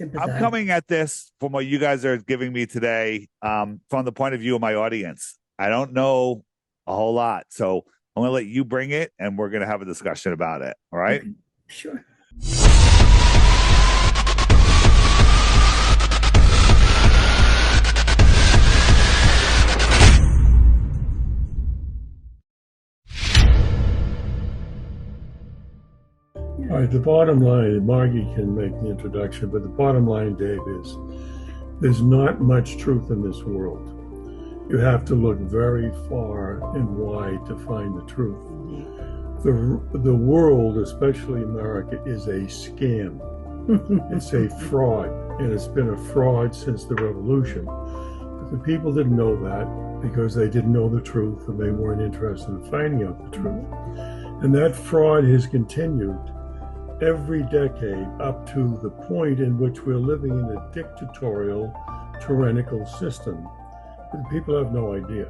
I'm coming at this from what you guys are giving me today, from the point of view of my audience. I don't know a whole lot, so I'm going to let you bring it, and we're going to have a discussion about it. All right? Okay. Sure. All right, the bottom line, Margy can make the introduction, but the bottom line, Dave, is there's not much truth in this world. You have to look very far and wide to find the truth. The world, especially America, is a scam. It's a fraud, and it's been a fraud since the revolution. But the people didn't know that because they didn't know the truth and they weren't interested in finding out the truth. And that fraud has continued every decade up to the point in which we're living in a dictatorial, tyrannical system. But the people have no idea.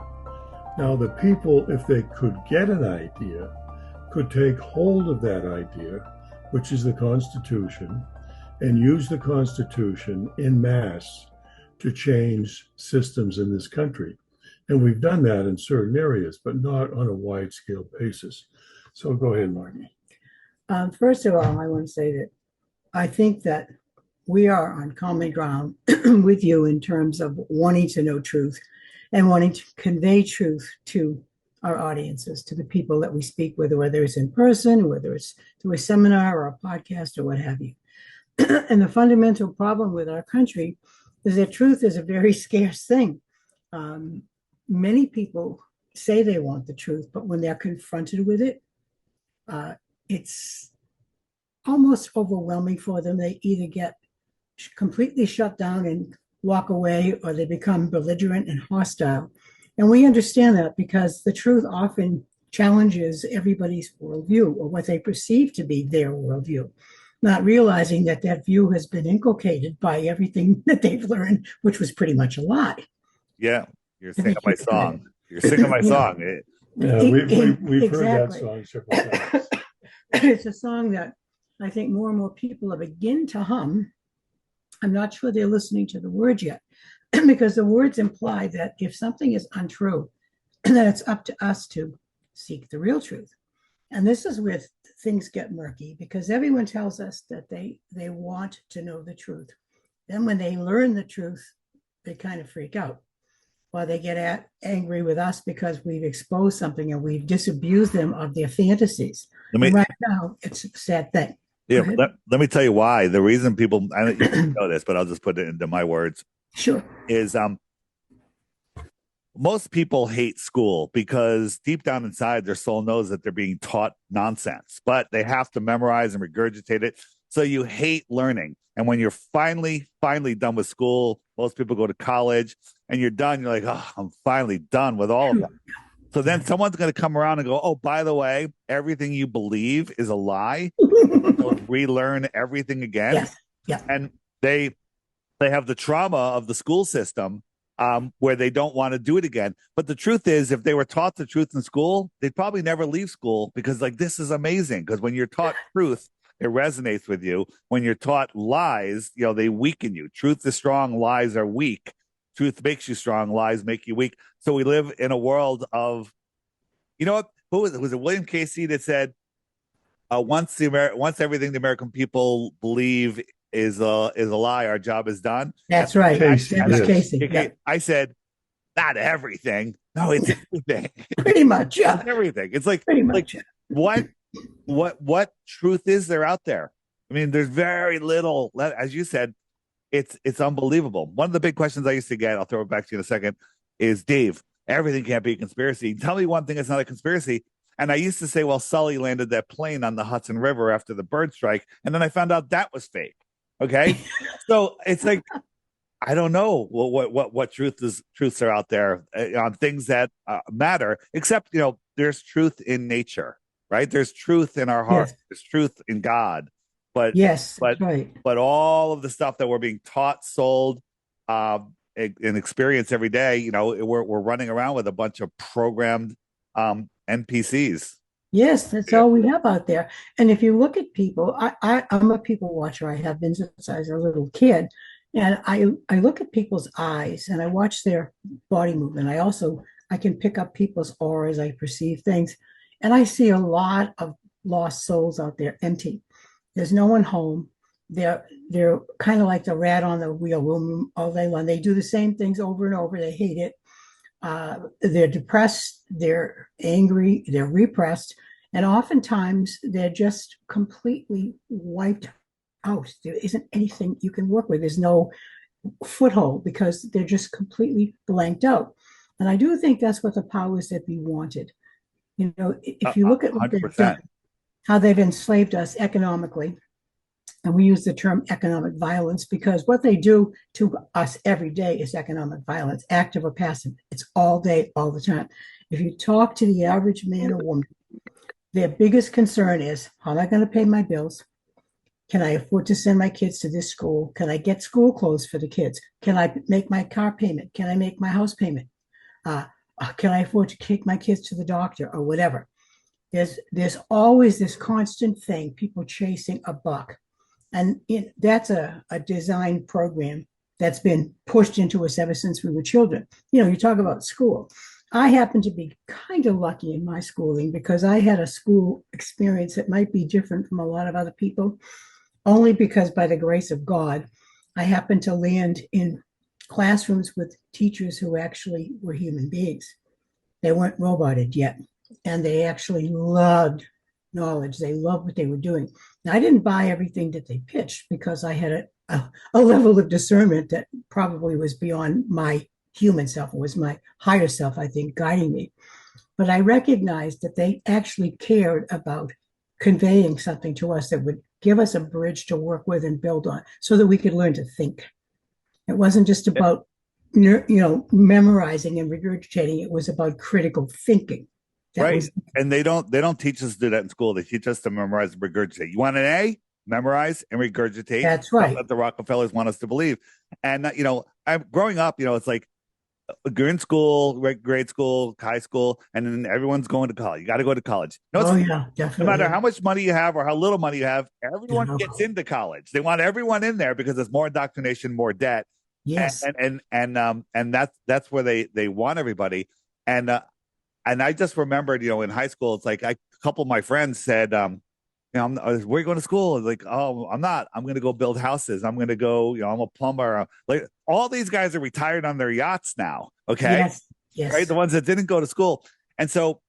Now, the people, if they could get an idea, could take hold of that idea, which is the Constitution, and use the Constitution in mass to change systems in this country. And we've done that in certain areas, but not on a wide-scale basis. So go ahead, Margy. First of all, I want to say that I think that we are on common ground with you in terms of wanting to know truth and wanting to convey truth to our audiences, to the people that we speak with, whether it's in person, whether it's through a seminar or a podcast or what have you. And the fundamental problem with our country is that truth is a very scarce thing. Many people say they want the truth, but when they're confronted with it, it's almost overwhelming for them. They either get completely shut down and walk away, or they become belligerent and hostile. And we understand that because the truth often challenges everybody's worldview, or what they perceive to be their worldview, not realizing that that view has been inculcated by everything that they've learned, which was pretty much a lie. Yeah, you're singing my song. You're singing my song. Yeah, we've heard that song several times. It's a song that I think more and more people are beginning to hum. I'm not sure they're listening to the words yet, because the words imply that if something is untrue, then it's up to us to seek the real truth. And this is where things get murky, because everyone tells us that they want to know the truth. Then when they learn the truth, they kind of freak out, or they get angry with us because we've exposed something and we've disabused them of their fantasies. Right now, it's a sad thing. Yeah, let me tell you why. The reason people, I don't know this, but I'll just put it into my words. Sure. Is most people hate school because deep down inside their soul knows that they're being taught nonsense, but they have to memorize and regurgitate it. So you hate learning. And when you're finally done with school, most people go to college and you're done. You're like, oh, I'm finally done with all of that. So then someone's going to come around and go, oh, by the way, everything you believe is a lie. Relearn everything again. Yes. Yeah. And they have the trauma of the school system, where they don't want to do it again. But the truth is, if they were taught the truth in school, they'd probably never leave school, because like, this is amazing. Because when you're taught truth, it resonates with you. When you're taught lies, they weaken you. Truth is strong, lies are weak. Truth makes you strong, lies make you weak. So we live in a world of, what? Who was it? William Casey that said, once everything the American people believe is a lie, our job is done. That's right. Casey. Yeah. I said, not everything. No, it's everything. Pretty much, yeah. It's everything. It's like, pretty much. What truth is there out there? I mean, there's very little. As you said, it's unbelievable. One of the big questions I used to get, I'll throw it back to you in a second, is, Dave, everything can't be a conspiracy. Tell me one thing that's not a conspiracy. And I used to say, well, Sully landed that plane on the Hudson River after the bird strike. And then I found out that was fake. Okay. So it's like, I don't know what truths are out there on things that matter, except, there's truth in nature, right? There's truth in our heart. Yes. There's truth in God. But right. But all of the stuff that we're being taught, sold, and experience every day, we're running around with a bunch of programmed NPCs. Yes, that's Yeah. all we have out there. And if you look at people, I'm a people watcher. I have been since I was a little kid. And I look at people's eyes and I watch their body movement. I can pick up people's auras, I perceive things. And I see a lot of lost souls out there empty. There's no one home. They're kind of like the rat on the wheel all day long. They do the same things over and over. They hate it. They're depressed, they're angry, they're repressed, and oftentimes they're just completely wiped out. There isn't anything you can work with. There's no foothold because they're just completely blanked out. And I do think that's what the powers that be wanted. You know, if you look at what they've done, 100%. how they've enslaved us economically, and we use the term economic violence because what they do to us every day is economic violence, active or passive. It's all day, all the time. If you talk to the average man or woman, their biggest concern is, how am I going to pay my bills? Can I afford to send my kids to this school? Can I get school clothes for the kids? Can I make my car payment? Can I make my house payment? Uh, can I afford to take my kids to the doctor or whatever? There's always this constant thing, people chasing a buck. And that's a design program that's been pushed into us ever since we were children. You know, you talk about school. I happen to be kind of lucky in my schooling because I had a school experience that might be different from a lot of other people, only because by the grace of God, I happened to land in classrooms with teachers who actually were human beings. They weren't roboted yet, and they actually loved knowledge. They loved what they were doing. Now, I didn't buy everything that they pitched because I had a level of discernment that probably was beyond my human self. It was my higher self, I think, guiding me. But I recognized that they actually cared about conveying something to us that would give us a bridge to work with and build on so that we could learn to think. It wasn't just about memorizing and regurgitating. It was about critical thinking. That Right. was And they don't teach us to do that in school. They teach us to memorize and regurgitate. You want an A? Memorize and regurgitate that's stuff right. that the Rockefellers want us to believe. And I'm growing up, it's like you're in school, grade school, high school, and then everyone's going to college. You got to go to college. No, it's Oh funny. yeah, No matter definitely. how much money you have or how little money you have, You everyone know, gets into college. They want everyone in there because there's more indoctrination, more debt, and yes. and that's where they want everybody. And I just remembered, in high school, it's like a couple of my friends said, where are you going to school? It's like, oh, I'm not. I'm going to go build houses. I'm going to go, I'm a plumber. Like all these guys are retired on their yachts now. Okay. Yes. Right. Yes. The ones that didn't go to school. And so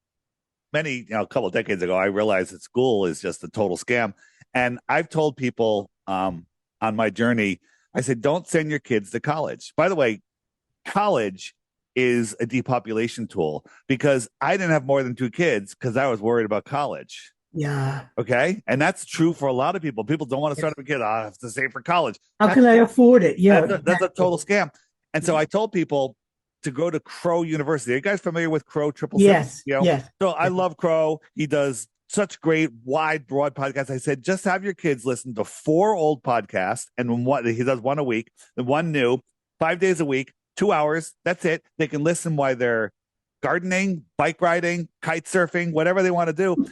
a couple of decades ago, I realized that school is just a total scam. And I've told people on my journey, I said, don't send your kids to college. By the way, college is a depopulation tool because I didn't have more than two kids because I was worried about college. Yeah. Okay. And that's true for a lot of people. People don't want to Yes. start up a kid. I have to save for college. How That's can I afford it? Yeah. that's a Exactly. total scam. And so I told people to go to Crow University. Are you guys familiar with Crow Triple Seven? Yes. Yes. So I love Crow. He does such great, wide, broad podcasts. I said, just have your kids listen to 4 old podcasts, and he does one a week, and one new, 5 days a week, 2 hours. That's it. They can listen while they're gardening, bike riding, kite surfing, whatever they want to do.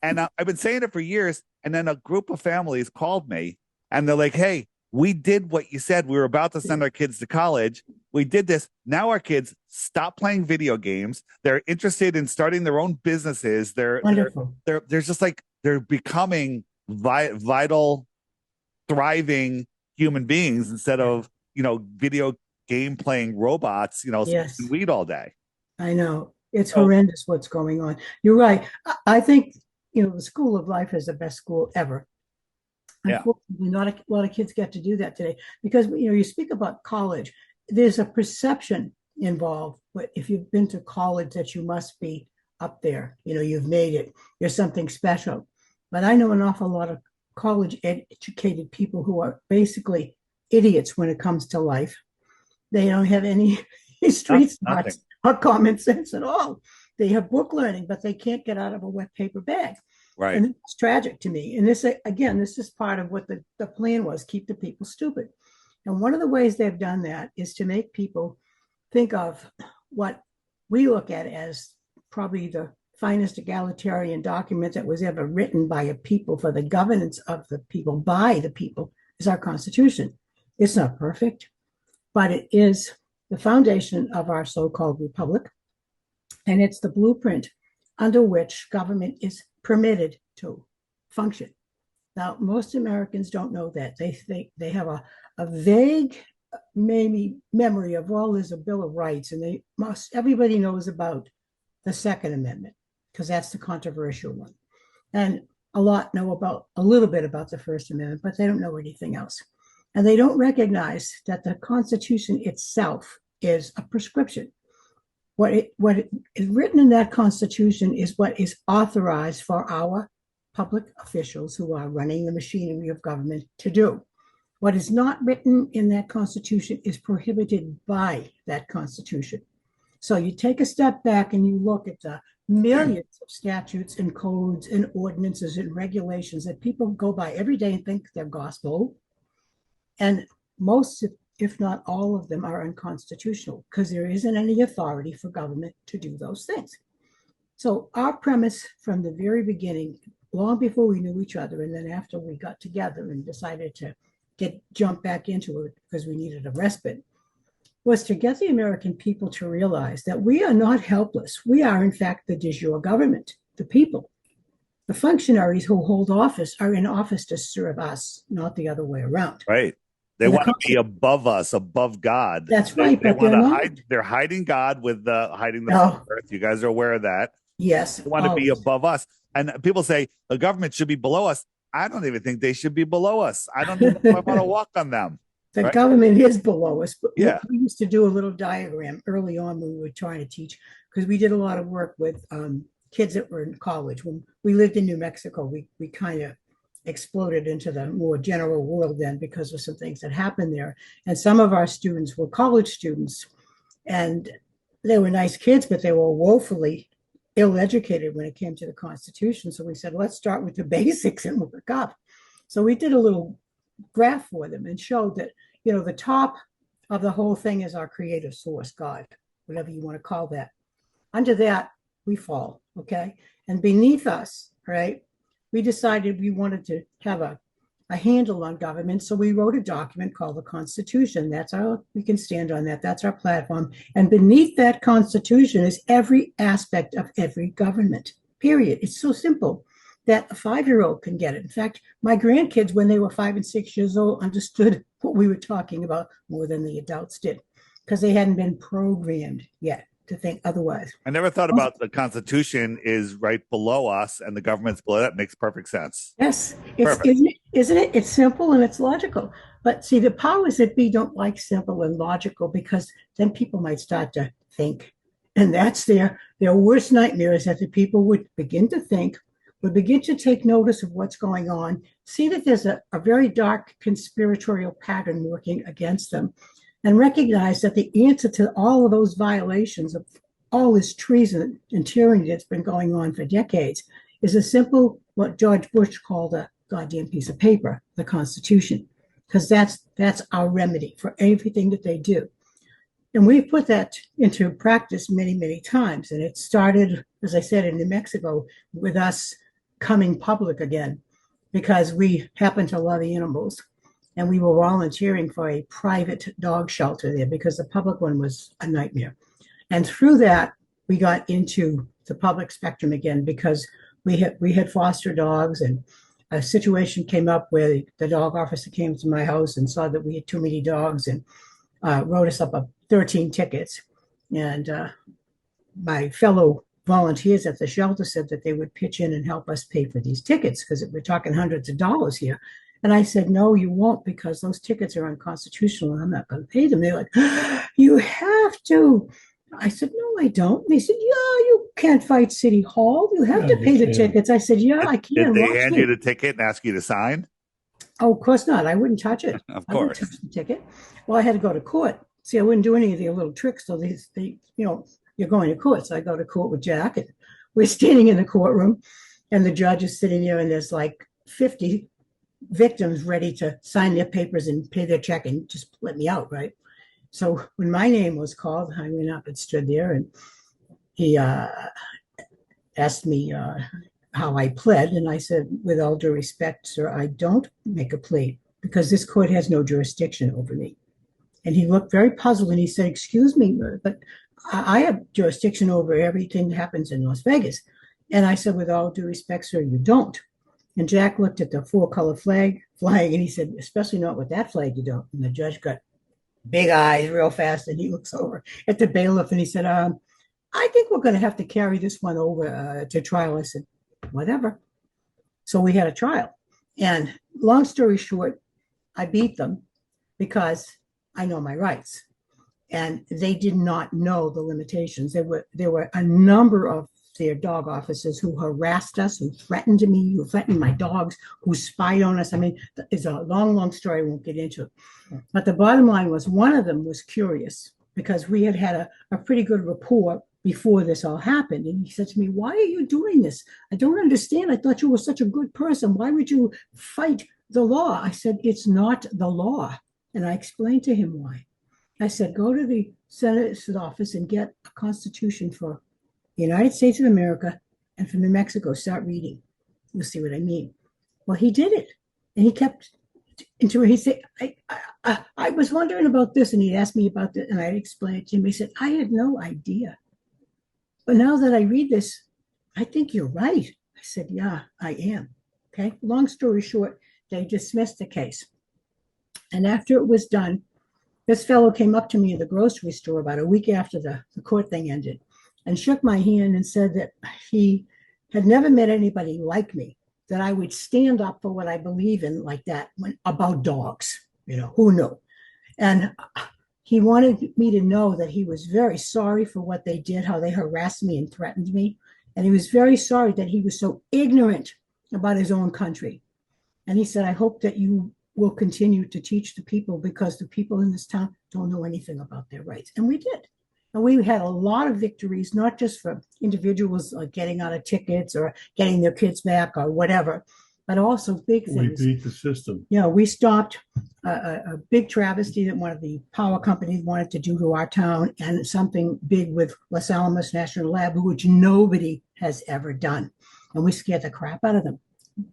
And I've been saying it for years. And then a group of families called me and they're like, hey, we did what you said. We were about to send our kids to college. We did this. Now our kids stop playing video games. They're interested in starting their own businesses. Wonderful. They're just like, they're becoming vital, thriving human beings instead of, video game playing robots, Yes. smoking weed all day. I know. It's So, horrendous what's going on. You're right. I think, the school of life is the best school ever. yeah. Unfortunately, not a lot of kids get to do that today because you speak about college. There's a perception involved, but if you've been to college, that you must be up there. You've made it. You're something special. But I know an awful lot of college educated people who are basically idiots when it comes to life. They don't have any street Nothing. smarts or common sense at all. They have book learning, but they can't get out of a wet paper bag. Right. And it's tragic to me. And this, again, this is part of what the plan was, keep the people stupid. And one of the ways they've done that is to make people think of what we look at as probably the finest egalitarian document that was ever written by a people for the governance of the people, by the people, is our Constitution. It's not perfect, but it is the foundation of our so-called republic, and it's the blueprint under which government is permitted to function. Now, most Americans don't know that. They have a vague maybe memory of, well, there's a Bill of Rights, and everybody knows about the Second Amendment, because that's the controversial one. And a little bit about the First Amendment, but they don't know anything else. And they don't recognize that the Constitution itself is a prescription. What is written in that Constitution is what is authorized for our public officials who are running the machinery of government to do. What is not written in that Constitution is prohibited by that Constitution. So you take a step back and you look at the millions of statutes and codes and ordinances and regulations that people go by every day and think they're gospel. And most, if not all of them, are unconstitutional because there isn't any authority for government to do those things. So our premise from the very beginning, long before we knew each other, and then after we got together and decided to jump back into it because we needed a respite, was to get the American people to realize that we are not helpless. We are, in fact, the de jure government, the people. The functionaries who hold office are in office to serve us, not the other way around. Right. They want to be above us, above God. That's right, They but they're not. They're hiding God with hiding the No. earth. You guys are aware of that. Yes. They want to be above us. And people say the government should be below us. I don't even think they should be below us. I don't even know if I want to walk on them. The government is below us. But yeah. We used to do a little diagram early on when we were trying to teach, because we did a lot of work with kids that were in college. When we lived in New Mexico, we kind of exploded into the more general world then because of some things that happened there. And some of our students were college students, and they were nice kids, but they were woefully ill-educated when it came to the Constitution. So we said, let's start with the basics and work up. So we did a little graph for them and showed that, the top of the whole thing is our creative source, God, whatever you want to call that. Under that, we fall, okay? And beneath us, right, we decided we wanted to have a handle on government. So we wrote a document called the Constitution. We can stand on that. That's our platform. And beneath that Constitution is every aspect of every government, period. It's so simple that a 5-year-old can get it. In fact, my grandkids, when they were 5 and 6 years old, understood what we were talking about more than the adults did, because they hadn't been programmed yet to think otherwise. I never thought about the Constitution is right below us and the government's below. That makes perfect sense. Yes, isn't it? It's simple and it's logical. But see, the powers that be don't like simple and logical, because then people might start to think. And that's their worst nightmare, is that the people would begin to think, would begin to take notice of what's going on, see that there's a very dark conspiratorial pattern working against them, and recognize that the answer to all of those violations of all this treason and tyranny that's been going on for decades is a simple, what George Bush called a goddamn piece of paper, the Constitution, because that's our remedy for everything that they do. And we've put that into practice many, many times. And it started, as I said, in New Mexico with us coming public again, because we happen to love animals. And we were volunteering for a private dog shelter there because the public one was a nightmare. And through that, we got into the public spectrum again, because we had foster dogs, and a situation came up where the dog officer came to my house and saw that we had too many dogs and wrote us up 13 tickets. And my fellow volunteers at the shelter said that they would pitch in and help us pay for these tickets, because we're talking hundreds of dollars here. And I said, no, you won't, because those tickets are unconstitutional and I'm not going to pay them. They're like, you have to. I said, no, I don't. And they said, yeah, you can't fight City Hall. You have to pay the tickets. I said, yeah, I can. Did they hand you the ticket and ask you to sign? Oh, of course not. I wouldn't touch it. Of course. I wouldn't touch the ticket. Well, I had to go to court. See, I wouldn't do any of the little tricks. So you're going to court. So I go to court with Jack, and we're standing in the courtroom, and the judge is sitting there, and there's like 50 victims ready to sign their papers and pay their check and just let me out, right? So when my name was called, I went up and stood there, and he asked me how I pled, and I said, with all due respect, sir, I don't make a plea because this court has no jurisdiction over me. And he looked very puzzled and he said, excuse me, but I have jurisdiction over everything that happens in Las Vegas. And I said, with all due respect, sir, you don't. And Jack looked at the four-color flag flying and he said, especially not with that flag, you don't. And the judge got big eyes real fast and he looks over at the bailiff and he said, I think we're going to have to carry this one over to trial. I said, whatever. So we had a trial. And long story short, I beat them because I know my rights. And they did not know the limitations. There were a number of their dog officers who harassed us, who threatened me, who threatened my dogs, who spied on us. I mean, it's a long, long story. I won't get into it. But the bottom line was one of them was curious because we had a pretty good rapport before this all happened. And he said to me, why are you doing this? I don't understand. I thought you were such a good person. Why would you fight the law? I said, it's not the law. And I explained to him why. I said, go to the Senator's office and get a constitution for the United States of America and for New Mexico. Start reading. You'll see what I mean. Well, he did it. And he kept into it. He said, I was wondering about this. And he asked me about this. And I explained it to him. He said, I had no idea. But now that I read this, I think you're right. I said, yeah, I am. Okay. Long story short, they dismissed the case. And after it was done, this fellow came up to me in the grocery store about a week after the court thing ended and shook my hand and said that he had never met anybody like me, that I would stand up for what I believe in like that about dogs, who knew? And he wanted me to know that he was very sorry for what they did, how they harassed me and threatened me. And he was very sorry that he was so ignorant about his own country. And he said, I hope that you will continue to teach the people because the people in this town don't know anything about their rights. And we did. And we had a lot of victories, not just for individuals getting out of tickets or getting their kids back or whatever, but also big things. We beat the system. We stopped a big travesty that one of the power companies wanted to do to our town and something big with Los Alamos National Lab, which nobody has ever done. And we scared the crap out of them.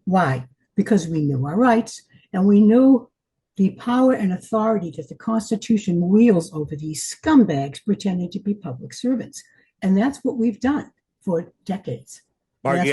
Why? Because we knew our rights. And we knew the power and authority that the Constitution wields over these scumbags pretending to be public servants. And that's what we've done for decades. Margy,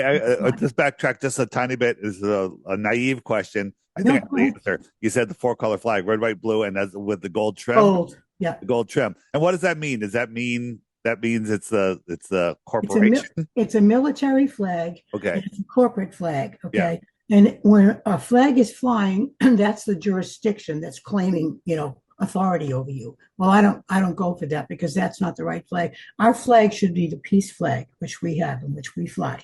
just backtrack just a tiny bit. This is a naive question. I think I know the answer. You said the four-color flag, red, white, blue, and that's with the gold trim? Gold, yeah. The gold trim. And what does that mean? Does that mean that means it's the corporation? It's a military flag. Okay. It's a corporate flag. Okay. Yeah. And when a flag is flying, that's the jurisdiction that's claiming, authority over you. Well, I don't go for that because that's not the right flag. Our flag should be the peace flag, which we have and which we fly,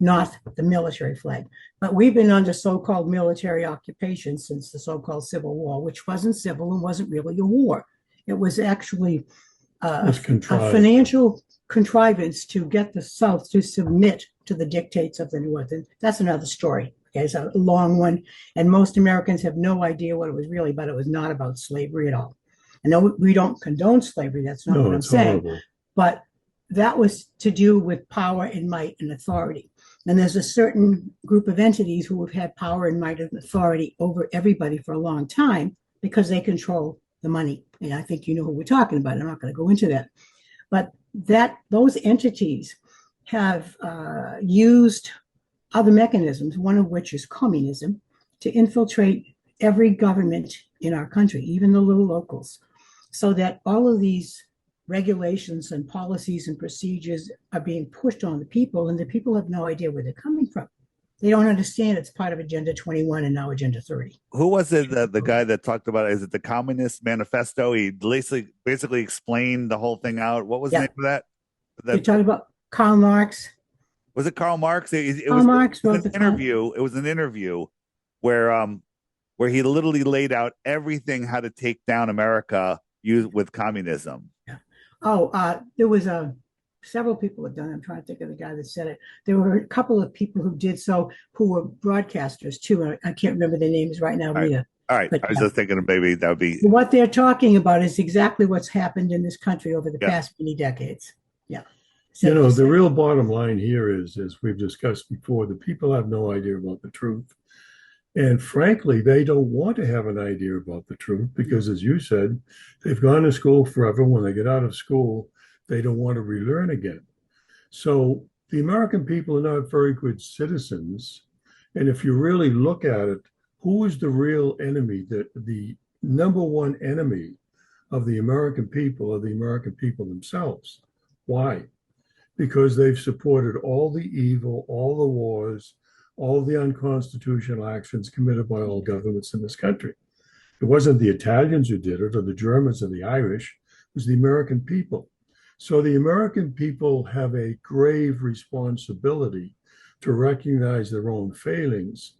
not the military flag. But we've been under so-called military occupation since the so-called Civil War, which wasn't civil and wasn't really a war. It was actually a financial contrivance to get the South to submit to the dictates of the North. And that's another story. Okay, it's a long one, and most Americans have no idea what it was really about. It was not about slavery at all. I know we don't condone slavery. That's not what I'm saying. Horrible. But that was to do with power and might and authority. And there's a certain group of entities who have had power and might and authority over everybody for a long time because they control the money. And I think you know who we're talking about. I'm not going to go into that. But those entities have used other mechanisms, one of which is communism, to infiltrate every government in our country, even the little locals, so that all of these regulations and policies and procedures are being pushed on the people, and the people have no idea where they're coming from. They don't understand it's part of Agenda 21 and now Agenda 30. Who was it, the guy that talked about it? Is it the Communist Manifesto? He basically explained the whole thing out. What was the name of that? You're talking about Karl Marx? Was it Karl Marx? It was an interview where he literally laid out everything how to take down America with communism. Yeah. There was several people have done it. I'm trying to think of the guy that said it. There were a couple of people who did so who were broadcasters too. I can't remember their names right now. All right. But, I was just thinking maybe that would be. What they're talking about is exactly what's happened in this country over the past many decades. Yeah. You Safe to know, the say. real bottom line here is, as we've discussed before, the people have no idea about the truth. And frankly, they don't want to have an idea about the truth because, as you said, they've gone to school forever. When they get out of school, they don't want to relearn again. So the American people are not very good citizens. And if you really look at it, who is the real enemy? The number one enemy of the American people are the American people themselves. Why? Because they've supported all the evil, all the wars, all the unconstitutional actions committed by all governments in this country. It wasn't the Italians who did it, or the Germans, or the Irish. It was the American people. So the American people have a grave responsibility to recognize their own failings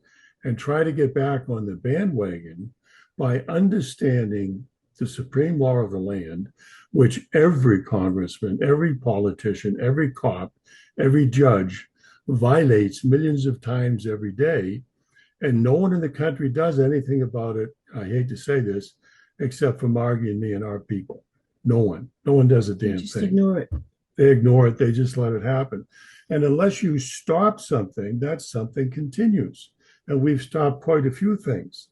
and try to get back on the bandwagon by understanding the supreme law of the land, which every congressman, every politician, every cop, every judge violates millions of times every day. And no one in the country does anything about it. I hate to say this, except for Margy and me and our people. No one. No one does a damn Just thing. ignore it. They ignore it. They just let it happen. And unless you stop something, that something continues. And we've stopped quite a few things.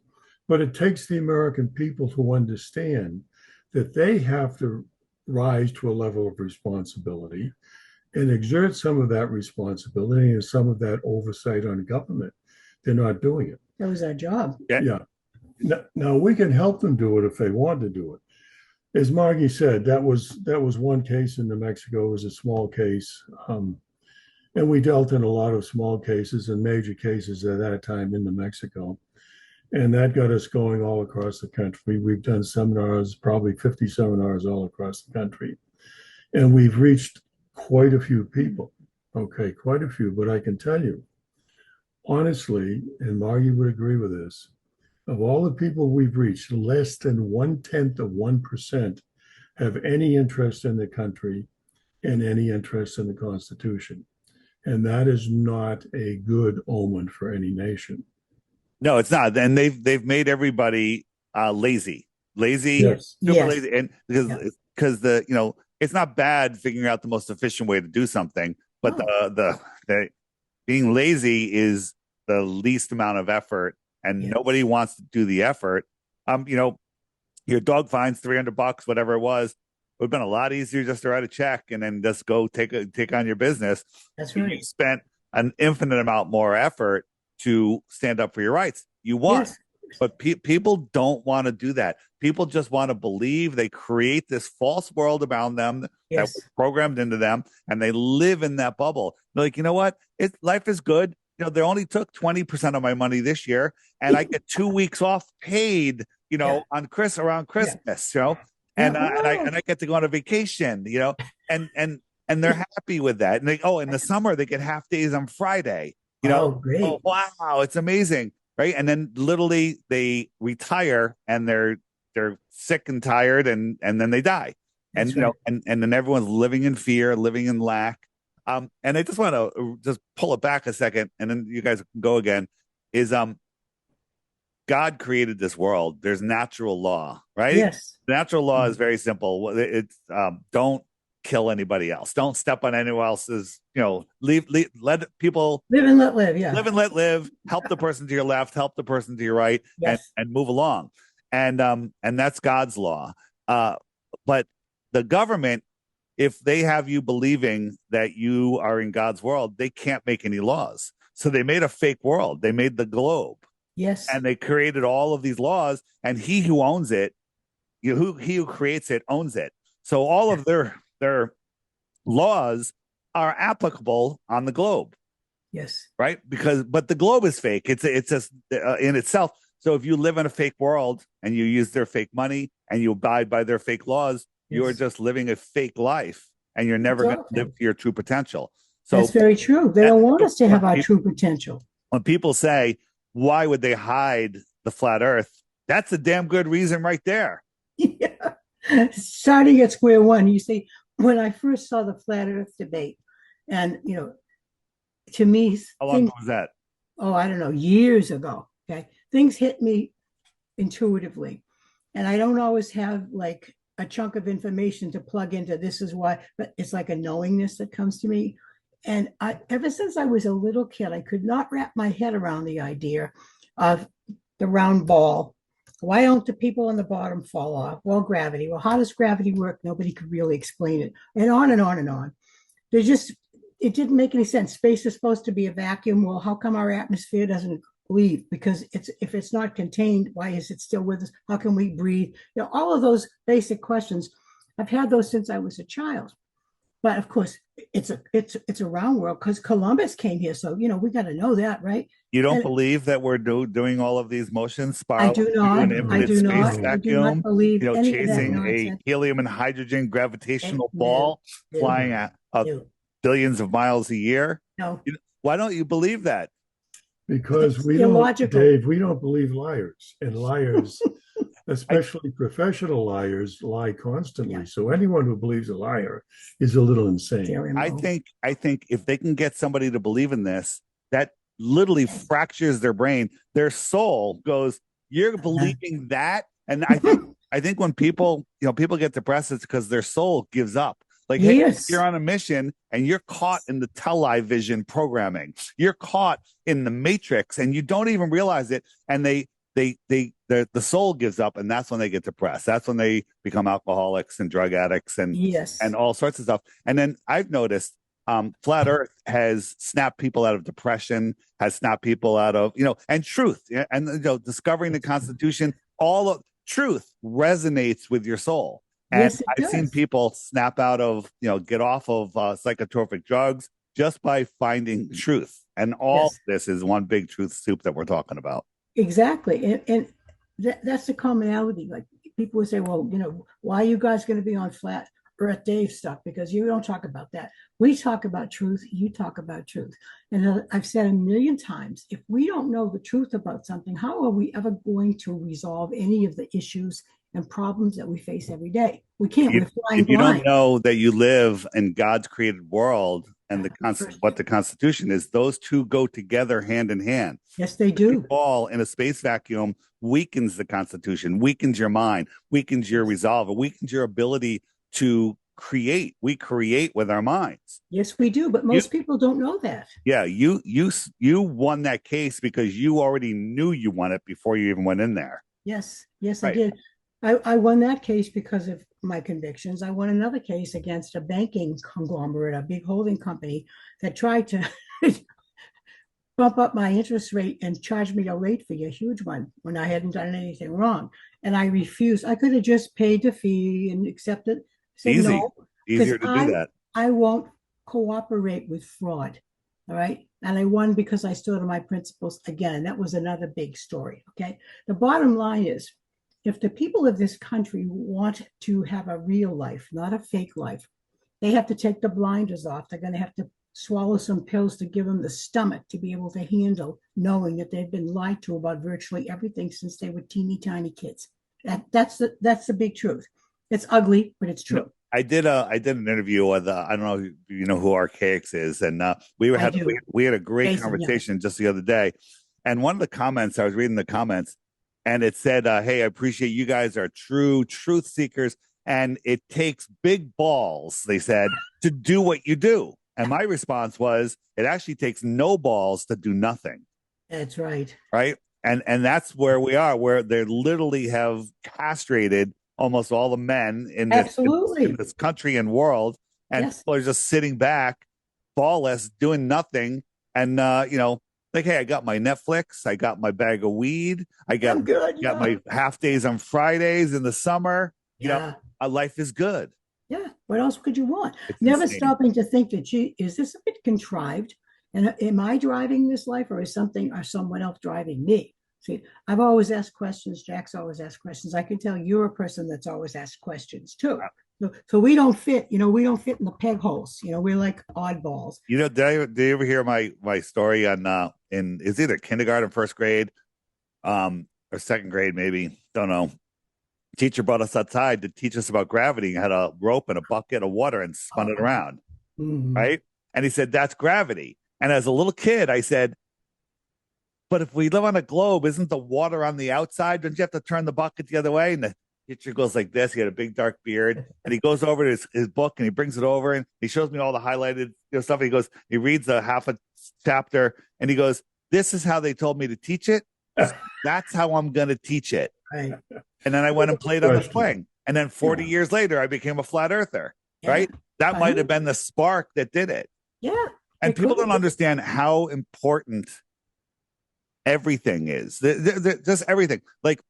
But it takes the American people to understand that they have to rise to a level of responsibility and exert some of that responsibility and some of that oversight on government. They're not doing it. That was our job. Yeah. Now we can help them do it if they want to do it. As Margy said, that was one case in New Mexico. It was a small case, and we dealt in a lot of small cases and major cases at that time in New Mexico, and that got us going all across the country. We've done seminars, probably 50 seminars all across the country, and we've reached quite a few people. Okay, quite a few. But I can tell you, honestly, and Margy would agree with this, of all the people we've reached, less than 0.1% have any interest in the country and any interest in the Constitution. And that is not a good omen for any nation. No, it's not. And they've made everybody lazy, Yes. super Yes. lazy, and because the it's not bad figuring out the most efficient way to do something, but the being lazy is the least amount of effort, and Yes. nobody wants to do the effort. Your dog fines $300, whatever it was. It would have been a lot easier just to write a check and then just go take on your business. That's You right. spent an infinite amount more effort to stand up for your rights. You won. Yes. But people don't want to do that. People just want to believe. They create this false world around them that Yes. was programmed into them, and they live in that bubble. They're like, you know what? Life is good. They only took 20% of my money this year, and I get 2 weeks off paid, Yeah. on around Christmas, Yeah. and I get to go on a vacation, and they're happy with that. And in the summer they get half days on Friday. Oh, great. Oh, wow, it's amazing. Right. And then literally they retire and they're sick and tired and then they die. That's And right. and then everyone's living in fear, living in lack. And I just want to just pull it back a second, and then you guys can go again. Is God created this world. There's natural law, right? Yes. Natural law is very simple. It's don't kill anybody else. Don't step on anyone else's, let people Live and let live. Yeah. live and let live. Help the person to your left, help the person to your right, Yes. and move along. And that's God's law. But the government, if they have you believing that you are in God's world, they can't make any laws. So they made a fake world. They made the globe, Yes. and they created all of these laws. And he who owns it, he who creates it owns it. So all of their laws are applicable on the globe. Yes. Right? But the globe is fake. It's just in itself. So if you live in a fake world and you use their fake money and you abide by their fake laws, you are just living a fake life, and you're never going to live to your true potential. So that's very true. They don't want us to have our true potential. When people say, why would they hide the flat earth? That's a damn good reason right there. Yeah. Starting at square one, you see, when I first saw the flat earth debate, and, to me, How long was that? Oh, I don't know, years ago. Okay. Things hit me intuitively. And I don't always have like a chunk of information to plug into. This is why, but it's like a knowingness that comes to me. And ever since I was a little kid, I could not wrap my head around the idea of the round ball. Why don't the people on the bottom fall off? Well, gravity. Well, how does gravity work? Nobody could really explain it. And on and on and on. It didn't make any sense. Space is supposed to be a vacuum. Well, how come our atmosphere doesn't leave? Because if it's not contained, why is it still with us? How can we breathe? All of those basic questions. I've had those since I was a child. But of course, it's a round world because Columbus came here. So, we got to know that, right? You don't believe that we're doing all of these motions, I do not. an infinite space vacuum, I do not believe any chasing of that a helium and hydrogen gravitational ball flying at billions of miles a year? No. Why don't you believe that? Because we don't, Dave, we don't believe liars, and liars, especially professional liars, lie constantly. Yeah. So anyone who believes a liar is a little insane. I think if they can get somebody to believe in this, that literally fractures their brain. Their soul goes, "You're believing that," and I think when people get depressed, it's because their soul gives up. Like, hey, you're on a mission and you're caught in the television programming. You're caught in the matrix and you don't even realize it. And the soul gives up, and that's when they get depressed. That's when they become alcoholics and drug addicts and all sorts of stuff. And then I've noticed Flat Earth has snapped people out of depression, has snapped people out of, and truth. And discovering the Constitution, all of truth resonates with your soul. And I've seen people snap out of, get off of psychotropic drugs just by finding truth. And all this is one big truth soup that we're talking about. Exactly. And that's the commonality. Like, people would say, well, why are you guys going to be on Flat Earth Dave stuff? Because you don't talk about that. We talk about truth. You talk about truth. And I've said a million times, if we don't know the truth about something, how are we ever going to resolve any of the issues and problems that we face every day? We can't. We're flying if you blind. Don't know that you live in God's created world and what the Constitution is, those two go together hand in hand. Yes, they do. All in a space vacuum weakens the Constitution, weakens your mind, weakens your resolve, weakens your ability to create. We create with our minds. Yes, we do. But most people don't know that. Yeah, you won that case because you already knew you won it before you even went in there. Yes, right. I did. I won that case because of my convictions. I won another case against a banking conglomerate, a big holding company that tried to bump up my interest rate and charge me a late fee, a huge one, when I hadn't done anything wrong. And I refused. I could have just paid the fee and accepted. Easier to do that. I won't cooperate with fraud. All right. And I won because I stood on my principles again. And that was another big story. Okay. The bottom line is, if the people of this country want to have a real life, not a fake life, they have to take the blinders off. They're going to have to swallow some pills to give them the stomach to be able to handle knowing that they've been lied to about virtually everything since they were teeny tiny kids. That's the big truth. It's ugly, but it's true. I did an interview with I don't know if you know who Archaics is, and we had a great conversation just the other day. And one of the comments, I was reading the comments, and it said, hey, I appreciate you guys are true truth seekers, and it takes big balls, they said, to do what you do. And my response was, it actually takes no balls to do nothing. That's right. Right. And that's where we are, where they literally have castrated almost all the men in this country and world. And people are just sitting back, ballless, doing nothing. And, like, hey, I got my Netflix, I got my bag of weed, I got my half days on Fridays in the summer. Life is good. Yeah. What else could you want? It's never insane. Stopping to think that, is this a bit contrived? And am I driving this life, or is someone else driving me? See, I've always asked questions. Jack's always asked questions. I can tell you're a person that's always asked questions too. So we don't fit, we don't fit in the peg holes. We're like oddballs. Did you ever hear my story on in it's either kindergarten, first grade, or second grade, maybe, don't know. Teacher brought us outside to teach us about gravity and had a rope and a bucket of water and spun it around. Mm-hmm. Right. And he said, that's gravity. And as a little kid, I said, but if we live on a globe, isn't the water on the outside? Don't you have to turn the bucket the other way? And picture goes like this. He had a big dark beard, and he goes over to his book and he brings it over and he shows me all the highlighted stuff. He goes, he reads a half a chapter and he goes, "This is how they told me to teach it. That's how I'm going to teach it." Right. And then I went and played on the swing. And then 40 years later, I became a flat earther, right? That might have been the spark that did it. Yeah. And people don't understand how important everything is. Just everything. Like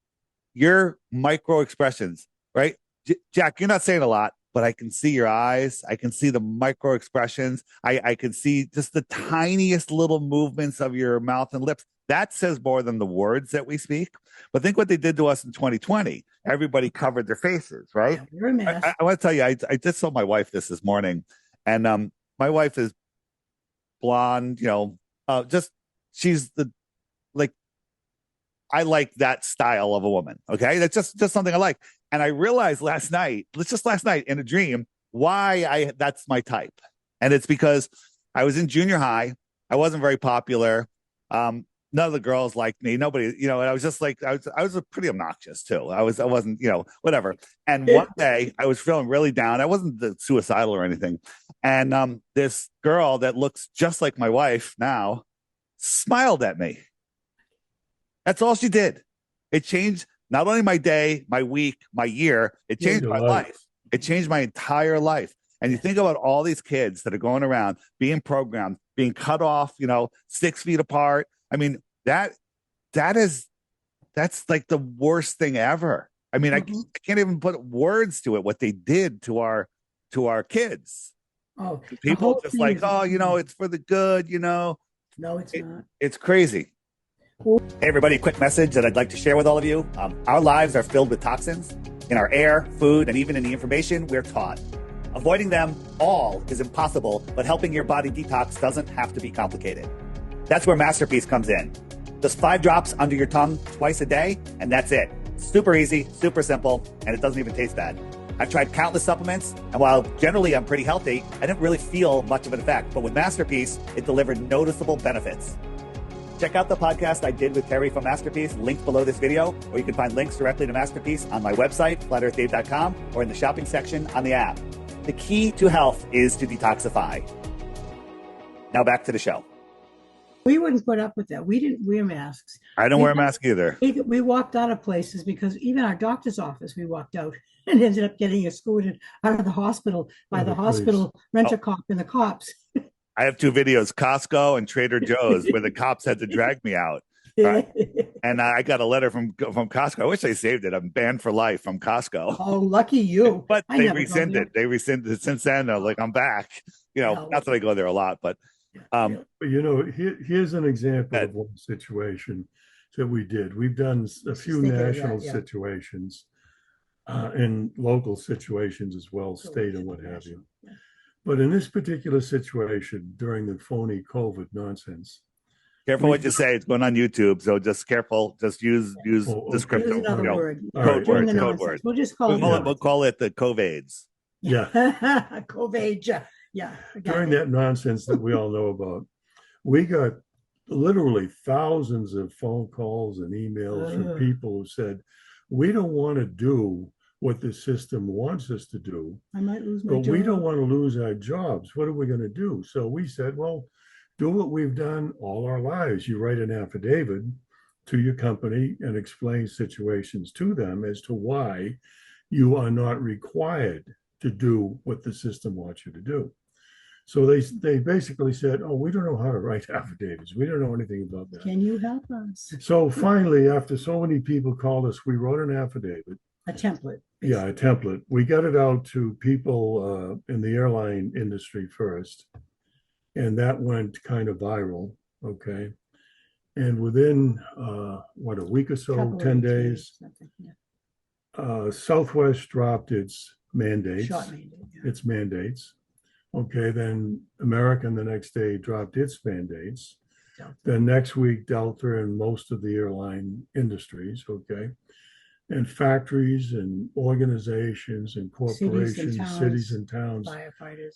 your micro expressions, right? Jack, you're not saying a lot, but I can see your eyes. I can see the micro expressions. I can see just the tiniest little movements of your mouth and lips. That says more than the words that we speak. But think what they did to us in 2020. Everybody covered their faces, right? Yeah, I want to tell you, I just told my wife this morning, and my wife is blonde, just she's like, I like that style of a woman. Okay, that's just something I like. And I realized last night in a dream, why that's my type, and it's because I was in junior high. I wasn't very popular. None of the girls liked me. Nobody, and I was just like, I was pretty obnoxious too. I wasn't, whatever. And one day I was feeling really down. I wasn't suicidal or anything. And this girl that looks just like my wife now smiled at me. That's all she did. It changed not only my day, my week, my year, it changed my life. It changed my entire life. And you think about all these kids that are going around being programmed, being cut off, 6 feet apart. I mean, that's like the worst thing ever. I mean, I can't even put words to it, what they did to our kids. Oh, people just like, it's for the good, No, it's not. It's crazy. Hey, everybody, a quick message that I'd like to share with all of you. Our lives are filled with toxins in our air, food, and even in the information we're taught. Avoiding them all is impossible, but helping your body detox doesn't have to be complicated. That's where Masterpiece comes in. Just 5 drops under your tongue twice a day, and that's it. Super easy, super simple, and it doesn't even taste bad. I've tried countless supplements, and while generally I'm pretty healthy, I didn't really feel much of an effect. But with Masterpiece, it delivered noticeable benefits. Check out the podcast I did with Terry from Masterpiece, linked below this video, or you can find links directly to Masterpiece on my website, flatearthdave.com, or in the shopping section on the app. The key to health is to detoxify. Now back to the show. We wouldn't put up with that. We didn't wear masks. I don't wear a mask either. We walked out of places because even our doctor's office, we walked out and ended up getting escorted out of the hospital by the hospital rent-a-cop and the cops. I have 2 videos, Costco and Trader Joe's, where the cops had to drag me out. Right? And I got a letter from Costco. I wish I saved it. I'm banned for life from Costco. Oh, lucky you. But they rescinded. They rescinded since then. I'm back. Not that I go there a lot, but here's an example of one situation that we did. We've done a few national situations and local situations as well, state and what have you. Yeah. But in this particular situation, during the phony COVID nonsense, careful what you say. It's going on YouTube, so just careful. Just use descriptive. Another word. Code word. We'll just call we'll call it the COVIDs. Yeah. COVID. Yeah. During that nonsense that we all know about, we got literally thousands of phone calls and emails from people who said, "We don't want to do what the system wants us to do. I might lose my job. But we don't want to lose our jobs. What are we going to do?" So we said, well, do what we've done all our lives. You write an affidavit to your company and explain situations to them as to why you are not required to do what the system wants you to do. So they basically said, "Oh, we don't know how to write affidavits. We don't know anything about that. Can you help us?" So finally, after so many people called us, we wrote an affidavit. A template. Basically. Yeah, a template. We got it out to people in the airline industry first, and that went kind of viral. Okay. And within, a week or so, 10 days, Southwest dropped its mandates. Its mandates. Okay, then American the next day dropped its mandates. Then next week, Delta and most of the airline industries, okay, and factories and organizations and corporations, cities and towns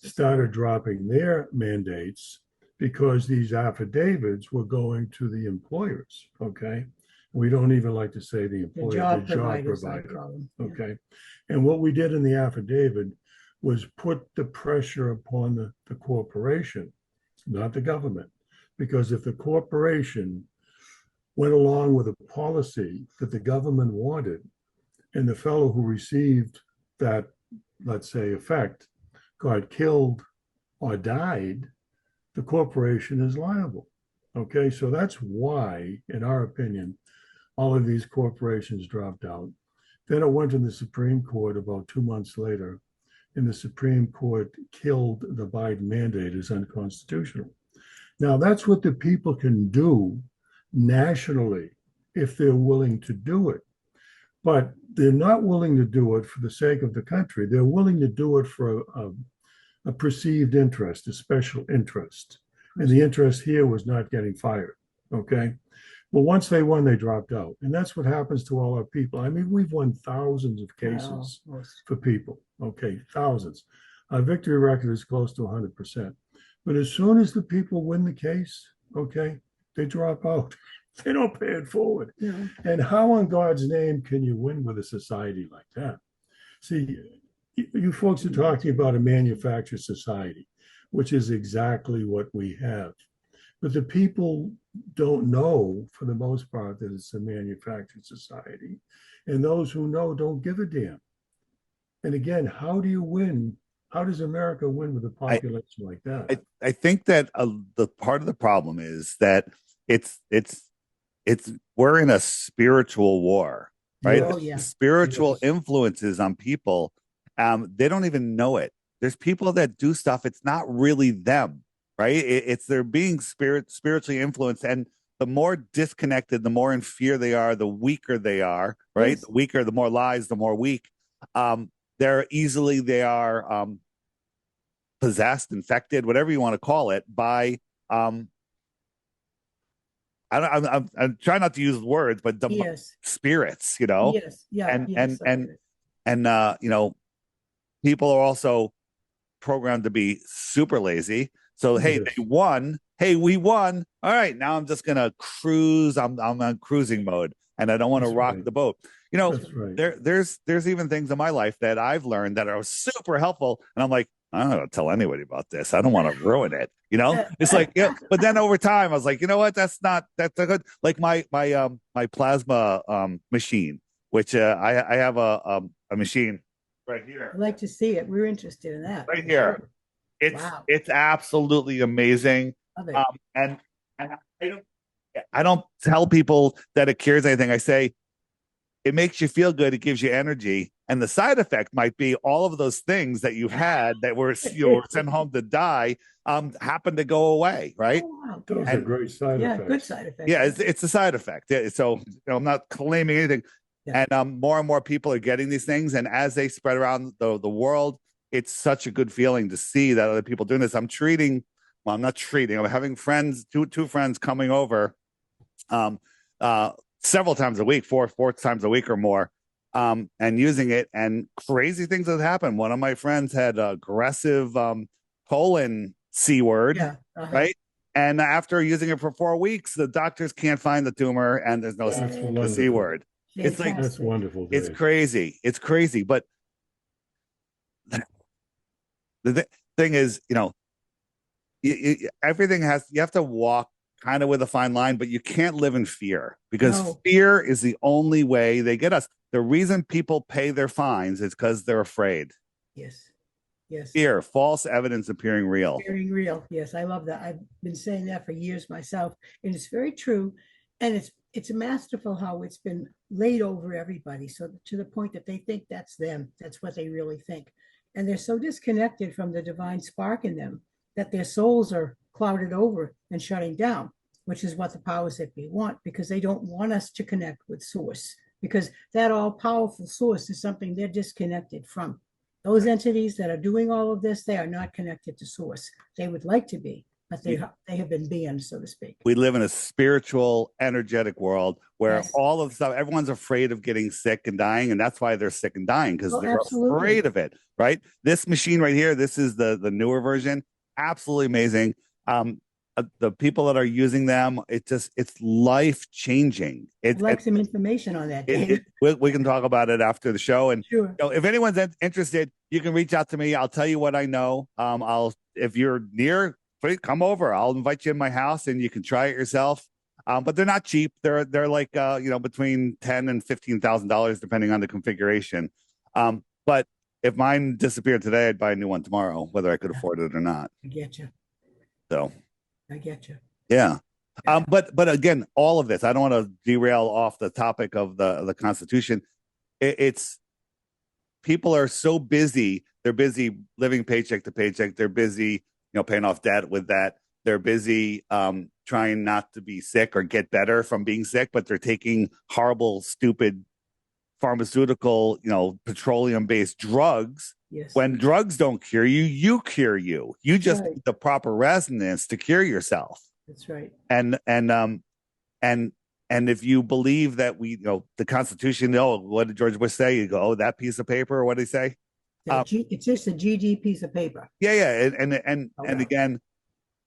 started dropping their mandates because these affidavits were going to the employers, okay? We don't even like to say the employer, job the job providers, I provider. call them. Yeah. Okay. And what we did in the affidavit was put the pressure upon the corporation, not the government. Because if the corporation went along with a policy that the government wanted, and the fellow who received that, let's say, effect got killed or died, the corporation is liable. Okay, so that's why, in our opinion, all of these corporations dropped out. Then it went to the Supreme Court about 2 months later, and the Supreme Court killed the Biden mandate as unconstitutional. Now, that's what the people can do nationally if they're willing to do it. But they're not willing to do it for the sake of the country. They're willing to do it for a perceived interest, a special interest. And the interest here was not getting fired. Okay. Well, once they won, they dropped out. And that's what happens to all our people. I mean, we've won thousands of cases for people. Okay. Thousands. Our victory record is close to 100%. But as soon as the people win the case, okay, they drop out. They don't pay it forward. Yeah. And how in God's name can you win with a society like that? See, you folks are talking about a manufactured society, which is exactly what we have. But the people don't know, for the most part, that it's a manufactured society. And those who know don't give a damn. And again, how do you win? How does America win with a population like that? I think that the part of the problem is that it's we're in a spiritual war, right? Oh, yeah. Spiritual influences on people. They don't even know it. There's people that do stuff. It's not really them, right? It's they're being spiritually influenced. And the more disconnected, the more in fear they are, the weaker they are, right? Yes. The weaker, the more lies, the more weak. They are possessed, infected, whatever you want to call it, by I'm trying not to use words, but spirits, you know. Yes, yeah, and you know, people are also programmed to be super lazy. So hey, they won. Hey, we won. All right, now I'm just gonna cruise. I'm on cruising mode, and I don't want to rock the boat. You know, there's even things in my life that I've learned that are super helpful, and I'm like, I don't want to tell anybody about this. I don't want to ruin it. You know, it's like, yeah. But then over time, I was like, you know what? That's a good. Like my plasma machine, which I have a machine right here. I'd like to see it. We're interested in that. Right here. It's absolutely amazing. Love it. And I don't tell people that it cures anything. I say it makes you feel good. It gives you energy. And the side effect might be all of those things that you had that were sent home to die happen to go away, right? Oh, wow. Those are great side effects. Yeah, good side effects. Yeah, it's a side effect. Yeah, so I'm not claiming anything. Yeah. And more and more people are getting these things. And as they spread around the world, it's such a good feeling to see that other people doing this. I'm not treating. I'm having friends, two friends coming over several times a week, four times a week or more. And using it, and crazy things have happened. One of my friends had aggressive colon C word, right? And after using it for 4 weeks, the doctors can't find the tumor, and there's no C word. It's like that's wonderful. Dave. It's crazy. It's crazy. But the thing is, you know, everything you have to walk kind of with a fine line, but you can't live in fear, because fear is the only way they get us. The reason people pay their fines is because they're afraid. Yes. Fear, false evidence appearing real. Appearing real. Yes, I love that. I've been saying that for years myself, and it's very true. And it's masterful how it's been laid over everybody, so to the point that they think that's them. That's what they really think, and they're so disconnected from the divine spark in them that their souls are clouded over and shutting down, which is what the powers that be want, because they don't want us to connect with source, because that all-powerful source is something they're disconnected from. Those entities that are doing all of this, they are not connected to source. They would like to be, but they have been banned, so to speak. We live in a spiritual, energetic world where all of the stuff, everyone's afraid of getting sick and dying, and that's why they're sick and dying, because they're afraid of it, right? This machine right here, this is the newer version. Absolutely amazing. the people that are using them, it's life changing. I'd like some information on that, Dave. We can talk about it after the show. And Sure. if anyone's interested, you can reach out to me. I'll tell you what I know. If you're near, please come over. I'll invite you in my house and you can try it yourself. But they're not cheap. They're like between $10,000 and $15,000 depending on the configuration. But if mine disappeared today, I'd buy a new one tomorrow, whether I could afford it or not. I get you. So I get you. yeah. But again, all of this, I don't want to derail off the topic of the Constitution. It's people are so busy. They're busy living paycheck to paycheck. They're busy, paying off debt with that. They're busy trying not to be sick or get better from being sick, but they're taking horrible, stupid pharmaceutical, petroleum-based drugs. Yes. When drugs don't cure you, you cure you. You just need the proper resonance to cure yourself. That's right. And if you believe that the Constitution, what did George Bush say? You go, oh, that piece of paper, or what did he say? It's just a GD piece of paper. Yeah. And again,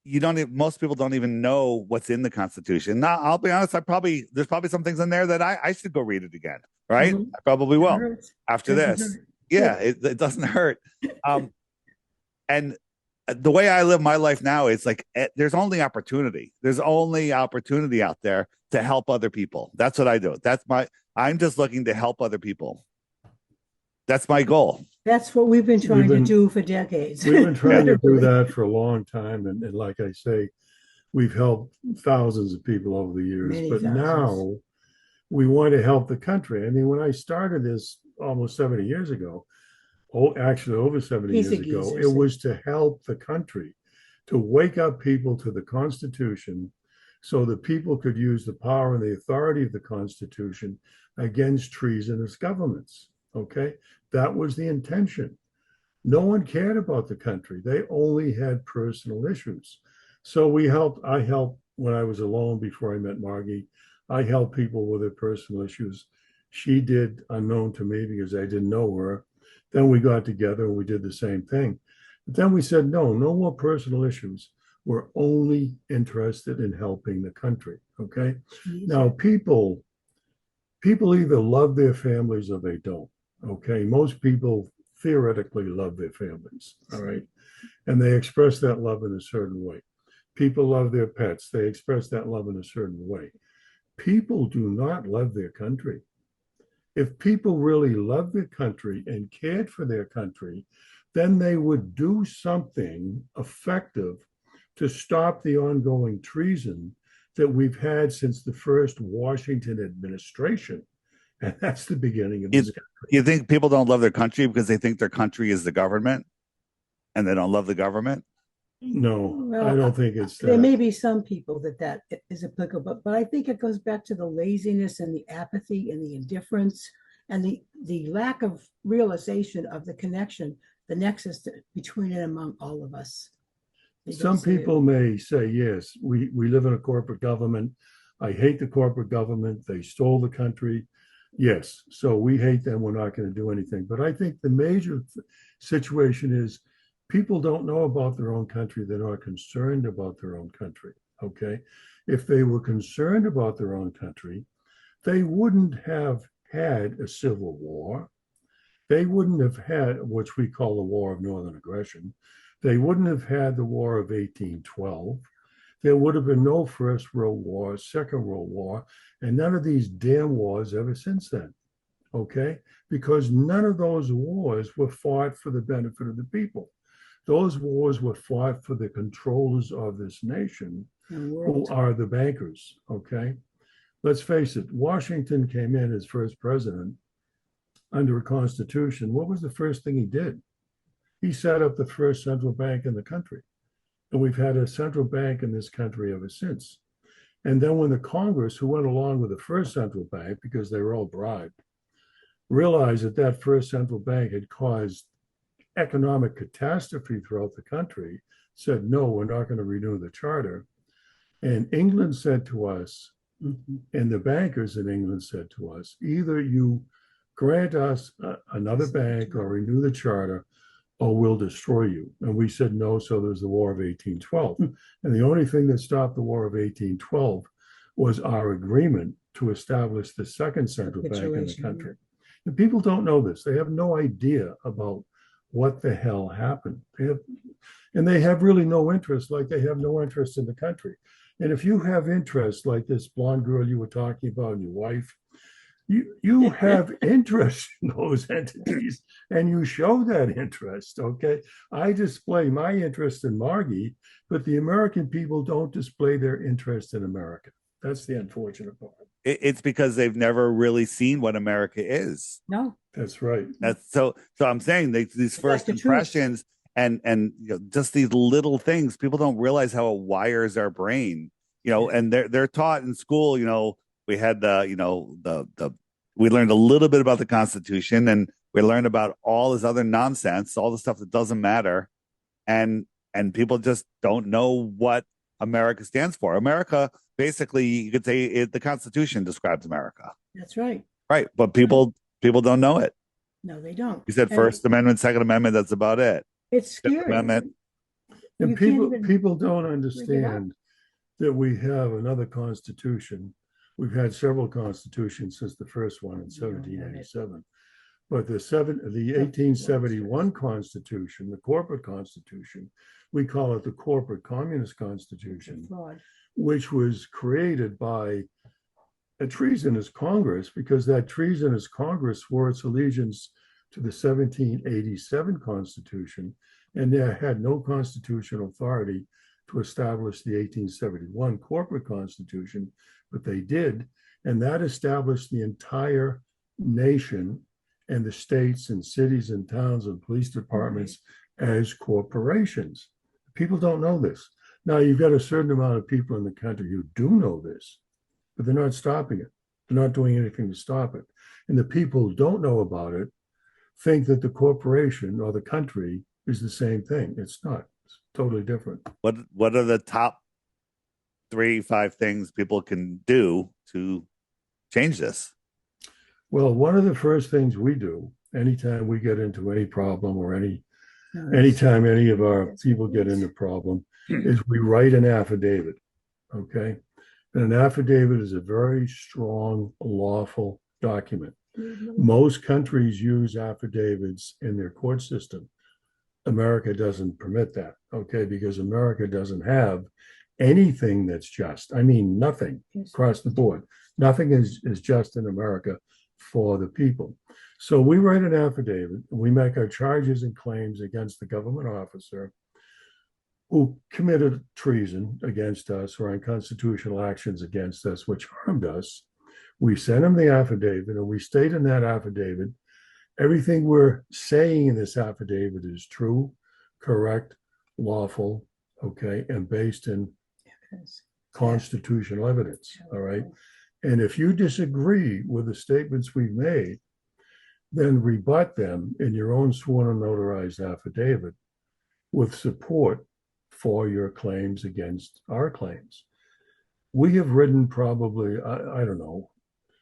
most people don't even know what's in the Constitution. Now, I'll be honest, there's probably some things in there that I should go read it again. Right. Mm-hmm. I probably will after this. Yeah. It doesn't hurt. And the way I live my life now, it's like, there's only opportunity. There's only opportunity out there to help other people. That's what I do. I'm just looking to help other people. That's my goal. That's what we've been trying to do for decades. We've been trying to do that for a long time. And like I say, we've helped thousands of people over the years. But now we want to help the country. I mean, when I started this almost 70 years ago, actually over 70 years ago, it was to help the country, to wake up people to the Constitution so that people could use the power and the authority of the Constitution against treasonous governments. Okay, that was the intention. No one cared about the country. They only had personal issues. So I helped when I was alone before I met Margy. I helped people with their personal issues. She did, unknown to me because I didn't know her. Then we got together and we did the same thing. But then we said, no more personal issues. We're only interested in helping the country. Okay. Jesus. Now, people either love their families or they don't. Okay. Most people theoretically love their families. All right. And they express that love in a certain way. People love their pets. They express that love in a certain way. People do not love their country. If people really loved their country and cared for their country, then they would do something effective to stop the ongoing treason that we've had since the first Washington administration. And that's the beginning of this country. You think people don't love their country because they think their country is the government and they don't love the government? No, well, I don't think it's that. There may be some people that is applicable, but I think it goes back to the laziness and the apathy and the indifference and the lack of realization of the connection, the nexus between and among all of us. Some people may say, yes, we live in a corporate government. I hate the corporate government. They stole the country. Yes, so we hate them. We're not going to do anything. But I think the major situation is people don't know about their own country. They're not concerned about their own country, okay? If they were concerned about their own country, they wouldn't have had a civil war. They wouldn't have had, which we call the War of Northern Aggression. They wouldn't have had the War of 1812. There would have been no First World War, Second World War, and none of these damn wars ever since then, okay? Because none of those wars were fought for the benefit of the people. Those wars were fought for the controllers of this nation, who are the bankers, okay? Let's face it, Washington came in as first president under a constitution. What was the first thing he did? He set up the first central bank in the country. And we've had a central bank in this country ever since. And then when the Congress, who went along with the first central bank, because they were all bribed, realized that that first central bank had caused economic catastrophe throughout the country, said, no, we're not going to renew the charter. And England said to us, and the bankers in England said to us, either you grant us another bank or renew the charter, or we'll destroy you. And we said no, so there's the War of 1812. And the only thing that stopped the War of 1812 was our agreement to establish the second central bank in the country. And people don't know this. They have no idea about what the hell happened. They have really no interest, like they have no interest in the country. And if you have interest, like this blonde girl you were talking about, and your wife, you have interest in those entities, and you show that interest. Okay, I display my interest in Margy, but the American people don't display their interest in America. That's the unfortunate part. It's because they've never really seen what America is. No, that's right. That's so I'm saying these first impressions and just these little things, people don't realize how it wires our brain. And they're taught in school. We had we learned a little bit about the Constitution, and we learned about all this other nonsense, all the stuff that doesn't matter, and people just don't know what America stands for. America, basically, you could say the Constitution describes America. That's right. Right, but people don't know it. No, they don't. You said First Amendment, Second Amendment. That's about it. It's scary. Amendment. And people don't understand that we have another constitution. We've had several constitutions since the first one in 1787. But the 1871 Constitution, the corporate constitution, we call it the corporate communist constitution, which was created by a treasonous Congress, because that treasonous Congress swore its allegiance to the 1787 Constitution, and they had no constitutional authority to establish the 1871 corporate constitution, but they did, and that established the entire nation and the states and cities and towns and police departments as corporations. People don't know this. Now, you've got a certain amount of people in the country who do know this, but they're not stopping it. They're not doing anything to stop it. And the people who don't know about it think that the corporation or the country is the same thing. It's not. It's totally different. What are the top 3-5 things people can do to change this? Well, one of the first things we do anytime we get into any problem, or anytime any of our people get into problem, is we write an affidavit. Okay. And an affidavit is a very strong, lawful document. Most countries use affidavits in their court system. America doesn't permit that, okay, because America doesn't have anything that's just. I mean, nothing across the board. Nothing is just in America for the people. So we write an affidavit, we make our charges and claims against the government officer who committed treason against us or unconstitutional actions against us, which harmed us. We send him the affidavit, and we state in that affidavit, everything we're saying in this affidavit is true, correct, lawful, okay, and based in constitutional evidence, all right? And if you disagree with the statements we've made, then rebut them in your own sworn and notarized affidavit with support for your claims against our claims. We have written probably, I don't know,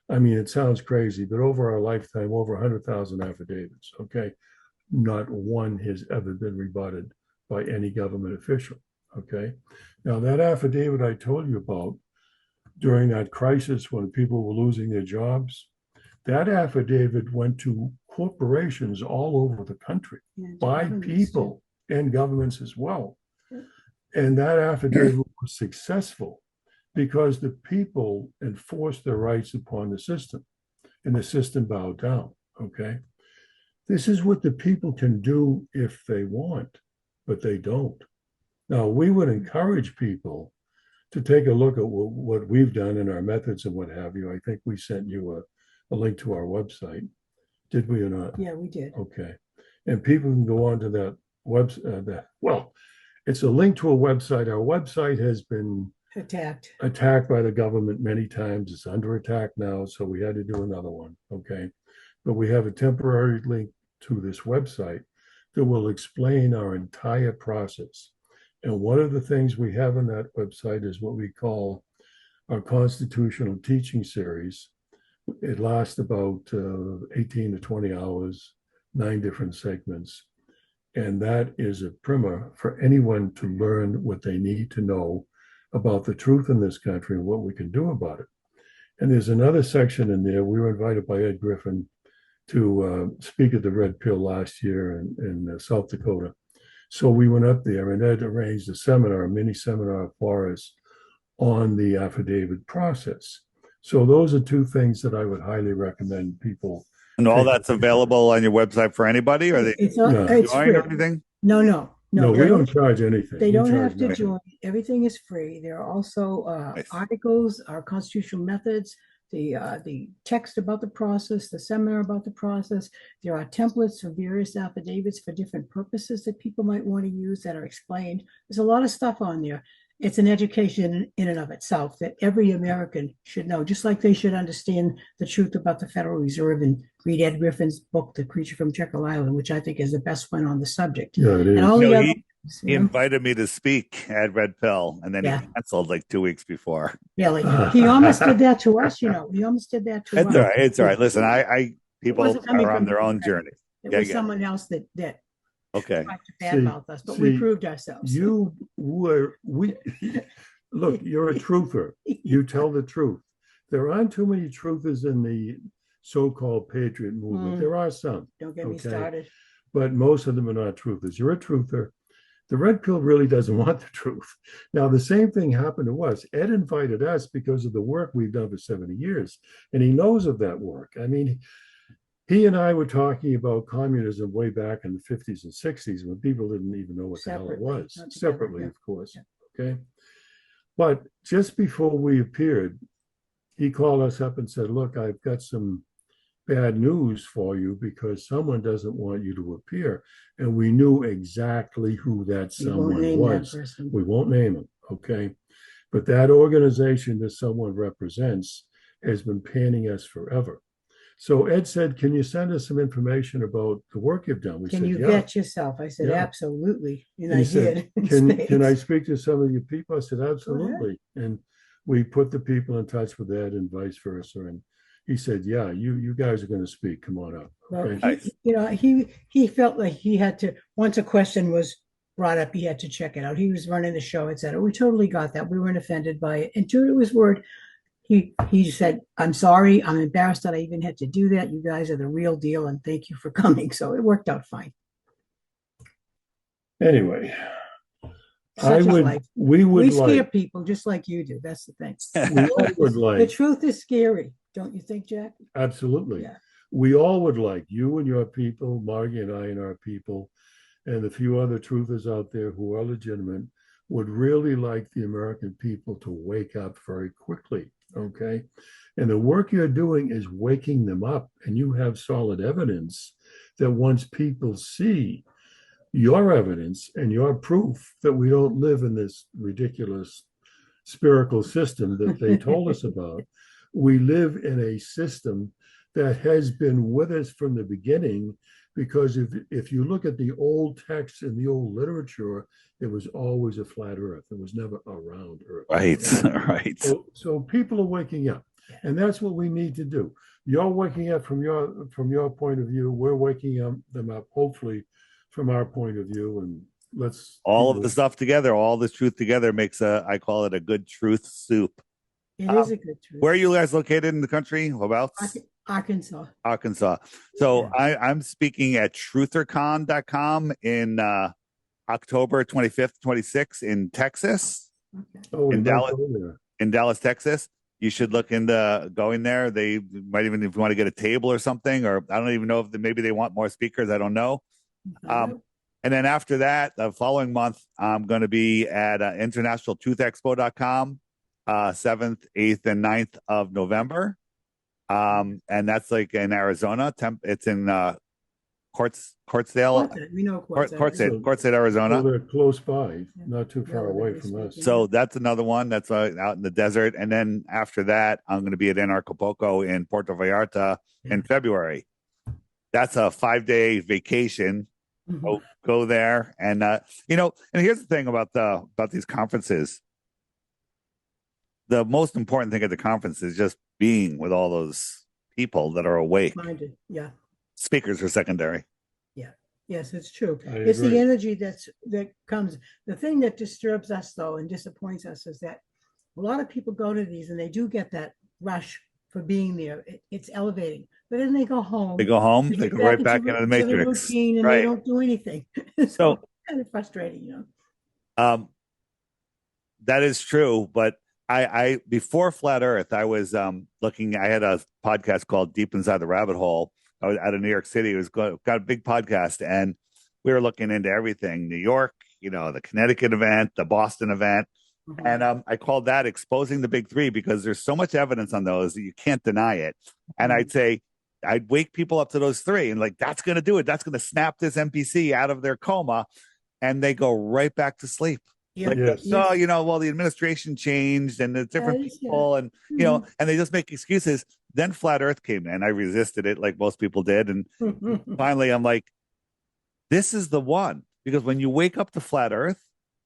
I mean, it sounds crazy, but over our lifetime, over 100,000 affidavits, okay? Not one has ever been rebutted by any government official, okay? Now, that affidavit I told you about during that crisis when people were losing their jobs, that affidavit went to corporations all over the country by people and governments as well. And that affidavit was successful because the people enforced their rights upon the system, and the system bowed down, okay? This is what the people can do if they want, but they don't. Now, we would encourage people to take a look at what we've done in our methods and what have you. I think we sent you a link to our website. Did we or not? Yeah, we did. Okay. And people can go on to that website. Well, it's a link to a website. Our website has been attacked by the government many times. It's under attack now, so we had to do another one, okay? But we have a temporary link to this website that will explain our entire process. And one of the things we have on that website is what we call our constitutional teaching series. It lasts about 18 to 20 hours, 9 different segments. And that is a primer for anyone to learn what they need to know about the truth in this country and what we can do about it. And there's another section in there. We were invited by Ed Griffin to speak at the Red Pill last year in South Dakota. So we went up there, and Ed arranged a seminar, a mini seminar for us on the affidavit process. So those are two things that I would highly recommend people. And all that's available on your website for anybody? Or they It's join free. or anything? No, we don't charge anything. They don't have to nothing. join. Everything is free. There are also Nice. articles, our constitutional methods, the text about the process, the seminar about the process. There are templates for various affidavits for different purposes that people might want to use that are explained. There's a lot of stuff on there. It's an education in and of itself that every American should know, just like they should understand the truth about the Federal Reserve and read Ed Griffin's book, The Creature from Jekyll Island, which I think is the best one on the subject. Yeah, it is. And all the other he invited me to speak at Red Pill, and then he canceled like 2 weeks before. Really, he almost did that to us. He almost did that to us. It's all right. It's all right. Listen, people are on their own journey. It was someone else that okay. tried to badmouth us, but we proved ourselves. Look, you're a truther. You tell the truth. There aren't too many truthers in the so-called patriot movement. There are some. Don't get me started. But most of them are not truthers. You're a truther. The Red Pill really doesn't want the truth. Now, the same thing happened to us. Ed invited us because of the work we've done for 70 years, and he knows of that work. I mean, he and I were talking about communism way back in the 50s and 60s when people didn't even know what the hell it was. Separately, of course. Okay. But just before we appeared, he called us up and said, look, I've got some bad news for you because someone doesn't want you to appear. And we knew exactly who that someone was. We won't name him. Okay. But that organization that someone represents has been panning us forever. So Ed said, can you send us some information about the work you've done? We can said, you vet yourself? I said, absolutely. And I said, did. Can I speak to some of your people? I said, absolutely. And we put the people in touch with Ed and vice versa. And he said, yeah, you guys are going to speak. Come on up. Okay? Well, he felt like he had to, once a question was brought up, he had to check it out. He was running the show, etc. We totally got that. We weren't offended by it. And to his word, he said, I'm sorry, I'm embarrassed that I even had to do that. You guys are the real deal, and thank you for coming. So it worked out fine. Anyway, we scare people just like you do. That's the thing. We all would like. The truth is scary, don't you think, Jack? Absolutely. Yeah. We all would like, you and your people, Margy and I and our people, and a few other truthers out there who are legitimate, would really like the American people to wake up very quickly. Okay. And the work you're doing is waking them up, and you have solid evidence that once people see your evidence and your proof that we don't live in this ridiculous spherical system that they told us about, we live in a system that has been with us from the beginning, because if you look at the old texts and the old literature, it was always a flat earth. It was never a round earth. Right. So people are waking up, and that's what we need to do. You're waking up from your point of view. We're waking them up, hopefully, from our point of view. And let's all of the stuff together, all this truth together makes I call it a good truth soup. It is a good truth. Where are you guys located in the country? Whereabouts? Arkansas. So I'm speaking at truthercon.com in October 25th, 26th in Texas. Okay. In Dallas, Texas. You should look into going there. They might even, if you want to get a table or something, or I don't even know if maybe they want more speakers. I don't know. And then after that, the following month, I'm going to be at internationaltruthexpo.com, 7th, 8th, and 9th of November. And that's like in Arizona. It's in Quartzsale. We know Quartzsale, Arizona. So they're close by, not too far away from us. So that's another one that's out in the desert. And then after that, I'm going to be at Acapulco in Puerto Vallarta in February. That's a 5-day vacation. Mm-hmm. Go there, and and here's the thing about these conferences. The most important thing at the conference is just being with all those people that are awake. Yeah. Speakers are secondary. Yeah. Yes, it's true. I It's the agree. energy that comes. The thing that disturbs us though and disappoints us is that a lot of people go to these and they do get that rush for being there. It's elevating, but then they go They home, go home, they they get go back right back into the to the matrix. routine, and they Right. don't do anything. So So, it's kind of frustrating, you know. um, that is true, but I before Flat Earth, I was looking. I had a podcast called Deep Inside the Rabbit Hole. I was out of New York City. It was got a big podcast, and we were looking into everything: New York, the Connecticut event, the Boston event, and I called that "Exposing the Big Three" because there's so much evidence on those that you can't deny it. And I'd wake people up to those three, and like that's going to do it. That's going to snap this NPC out of their coma, and they go right back to sleep. Yeah. Like, Yes. oh, well, the administration changed and there's different people, and and they just make excuses. Then Flat Earth came in. I resisted it like most people did. And finally I'm like, this is the one. Because when you wake up to Flat Earth,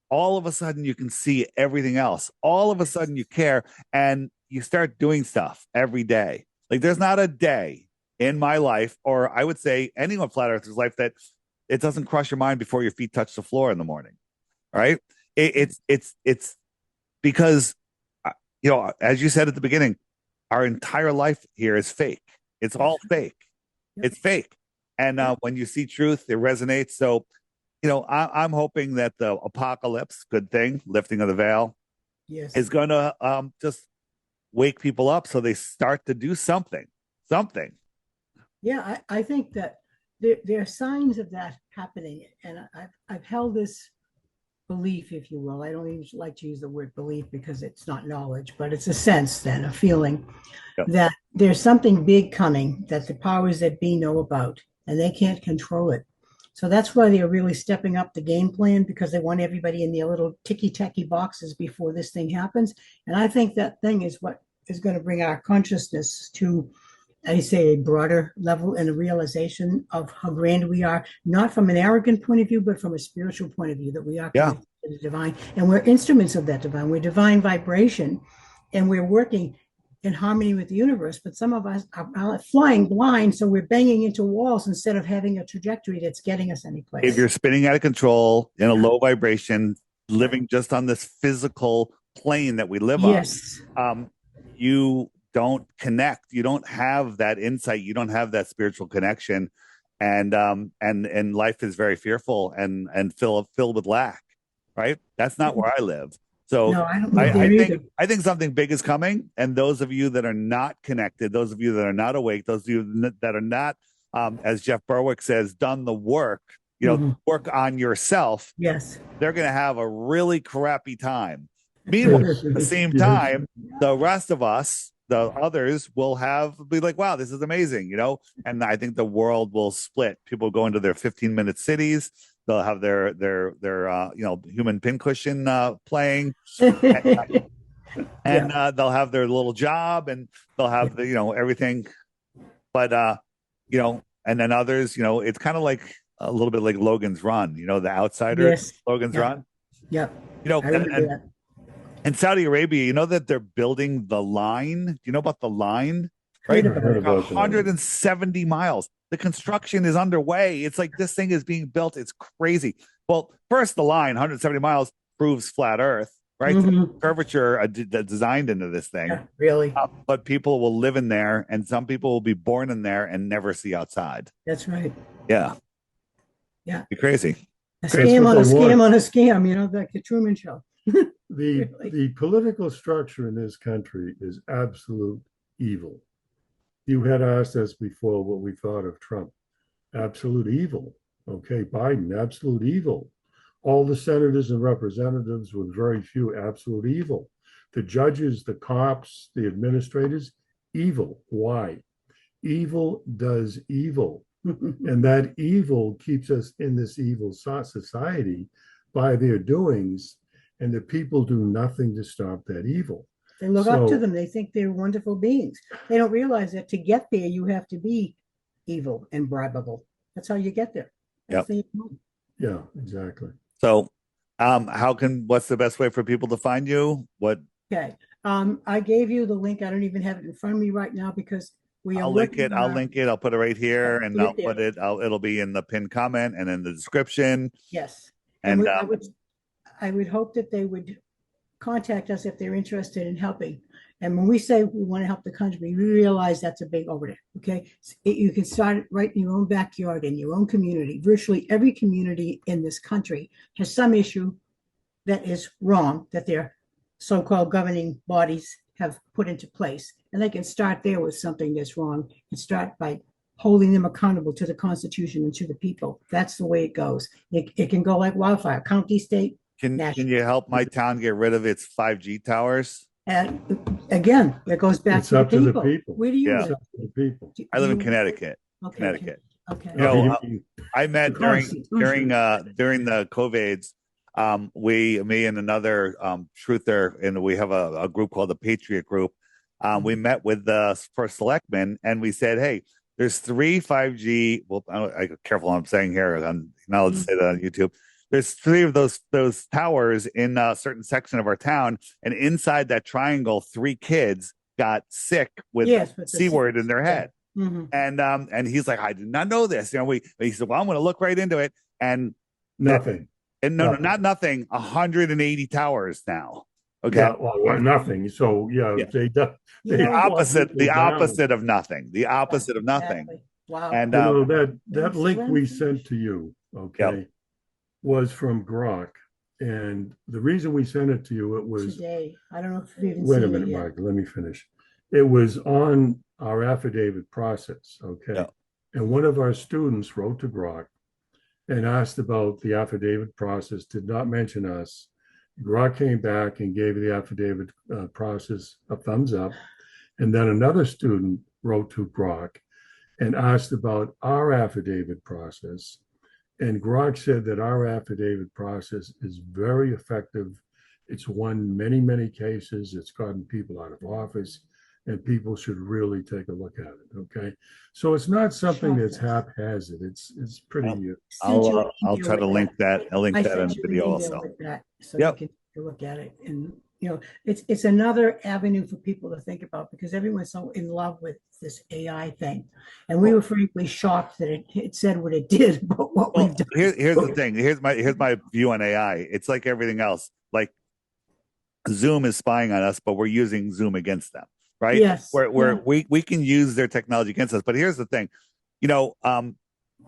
all of a sudden you can see everything else. All of a sudden you care and you start doing stuff every day. Like there's not a day in my life, or I would say anyone Flat Earther's life, that it doesn't cross your mind before your feet touch the floor in the morning. All right. It's because, as you said at the beginning, our entire life here is fake. It's all fake. It's fake. And when you see truth, it resonates. So, I'm hoping that the apocalypse, good thing, lifting of the veil, is going to just wake people up so they start to do something. Yeah, I think that there are signs of that happening. And I've held this belief, if you will. I don't even like to use the word belief because it's not knowledge, but it's a sense, then a feeling that there's something big coming that the powers that be know about, and they can't control it. So that's why they're really stepping up the game plan, because they want everybody in their little ticky-tacky boxes before this thing happens. And I think that thing is what is going to bring our consciousness to, I say, a broader level and a realization of how grand we are, not from an arrogant point of view, but from a spiritual point of view, that we are connected to the divine, and we're instruments of that divine. We're divine vibration, and we're working in harmony with the universe. But some of us are flying blind, so we're banging into walls instead of having a trajectory that's getting us anyplace. If you're spinning out of control in a low vibration, living just on this physical plane that we live on, you don't connect. You don't have that insight. You don't have that spiritual connection, and life is very fearful and filled with lack. Right? That's not where I live. So no, I don't live there either. I think something big is coming, and those of you that are not connected, those of you that are not awake, those of you that are not, as Jeff Berwick says, done the work, work on yourself. Yes, they're going to have a really crappy time. Meanwhile, at the same time, the rest of us, the others, will be like, wow, this is amazing, And I think the world will split. People go into their 15-minute cities. They'll have their human pincushion playing, and they'll have their little job, and they'll have the everything. But and then others, it's kind of like a little bit like Logan's Run, the Outsiders, Logan's Run. Yeah. And Saudi Arabia, that they're building the line. Do you know about the line? Right, 170 miles. The construction is underway. It's like this thing is being built. It's crazy. Well, first, the line, 170 miles, proves flat Earth, right? Mm-hmm. Curvature designed into this thing. Yeah, really? But people will live in there, and some people will be born in there and never see outside. That's right. Yeah. Yeah. Be crazy. A scam on a scam on a scam, like the Truman Show. The political structure in this country is absolute evil. You had asked us before what we thought of Trump. Absolute evil. Okay, Biden, absolute evil. All the senators and representatives with very few, absolute evil. The judges, the cops, the administrators, evil. Why? Evil does evil. And that evil keeps us in this evil society by their doings, and the people do nothing to stop that evil. They look up to them. They think they're wonderful beings. They don't realize that to get there, you have to be evil and bribable. That's how you get there. Yeah, exactly. So, what's the best way for people to find you? Okay. I gave you the link. I don't even have it in front of me right now because We are I'll link working it. on I'll our- link it. I'll put it right here, and Put it I'll put there. it. It'll be in the pinned comment and in the description. Yes. And I would hope that they would contact us if they're interested in helping. And when we say we want to help the country, we realize that's a big order. Okay. You can start it right in your own backyard, in your own community. Virtually every community in this country has some issue that is wrong, that their so-called governing bodies have put into place. And they can start there with something that's wrong and start by holding them accountable to the Constitution and to the people. That's the way it goes. It can go like wildfire, county, state, can national. you help my town get rid of its 5G towers? And again, it goes back It's to up to the the people. people. Where do you Yeah. It's live? up to the people. I live in Connecticut. Okay. Connecticut. Okay. You know, You- I met during the COVIDs. Me and another truther, and we have a group called the Patriot Group. We met with the first selectmen, and we said, "Hey, there's 3 5G." Well, I careful what I'm saying here. I'm not allowed to say that on YouTube. There's 3 of those towers in a certain section of our town, and inside that triangle, 3 kids got sick with the C word in their head. Mm-hmm. And he's like, "I did not know this." You know, he said, "Well, I'm going to look right into it." And Nothing. not nothing. 180 towers now. Okay. Yeah, well, nothing. So The opposite of nothing. The opposite of nothing. Exactly. Wow. And that link we sent to you, okay, was from Grok, and the reason we sent it to you, it was today. I don't know if you even wait a seen minute, it yet. Mark. Let me finish. It was on our affidavit process, okay, Yeah. and one of our students wrote to Grok and asked about the affidavit process. Did not mention us. Grok came back and gave the affidavit process a thumbs up. And then another student wrote to Grok and asked about our affidavit process. And Grok said that our affidavit process is very effective. It's won many, many cases. It's gotten people out of office, and people should really take a look at it. Okay. So it's not something that's haphazard. It's pretty. I'll try to link that. I'll link that in the video also. So you can look at it. And it's another avenue for people to think about, because everyone's so in love with this AI thing, and we were frankly shocked that it said what it did. But what we've done. Here's the thing. Here's my view on AI. It's like everything else. Like Zoom is spying on us, but we're using Zoom against them, right? Yes. We can use their technology against us. But here's the thing.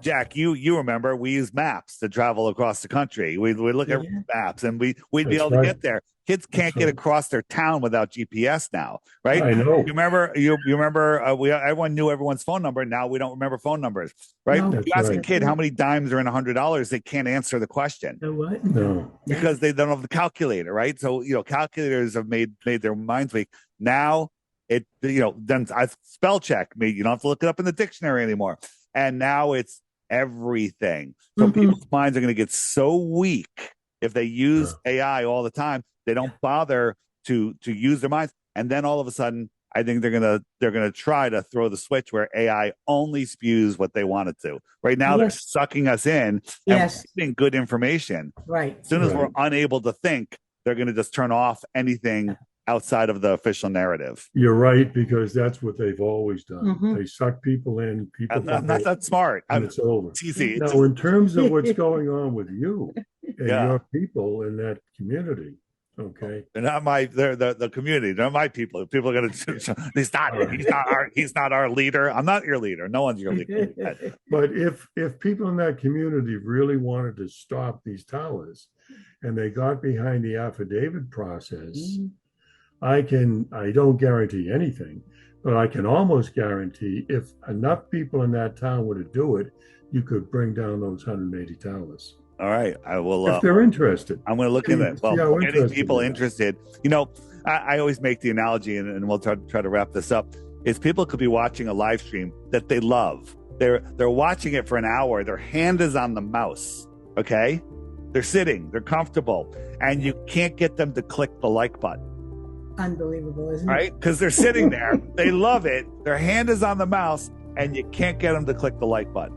Jack, you remember we use maps to travel across the country. We look at maps, and we'd be able to get there. Kids can't get across their town without GPS now, right? I know. You remember? Everyone knew everyone's phone number. Now we don't remember phone numbers, right? No, you ask a kid how many dimes are in $100, they can't answer the question. What? No. Because they don't have the calculator, right? So calculators have made their minds weak. Now then I spell check me. You don't have to look it up in the dictionary anymore. And now it's everything. So people's minds are going to get so weak if they use AI all the time. They don't bother to use their minds, and then all of a sudden, I think they're gonna try to throw the switch where AI only spews what they want it to. Right now, they're sucking us in and giving good information. Right. As soon as we're unable to think, they're gonna just turn off anything outside of the official narrative. You're right, because that's what they've always done. They suck people in. I'm not that smart. And it's over. It's easy. Now, in terms of what's going on with you and your people in that community. Okay. They're not they're the community. They're my people. People are gonna he's not our leader. I'm not your leader. No one's your leader. But if people in that community really wanted to stop these towers and they got behind the affidavit process, I don't guarantee anything, but I can almost guarantee if enough people in that town were to do it, you could bring down those 180 towers. All right, I will. If they're interested, I'm going to look into it. Well, getting people interested. I always make the analogy, and we'll try to wrap this up. Is people could be watching a live stream that they love. They're watching it for an hour. Their hand is on the mouse. Okay, they're sitting. They're comfortable, and you can't get them to click the like button. Unbelievable, isn't it? Right? Because they're sitting there. They love it. Their hand is on the mouse, and you can't get them to click the like button.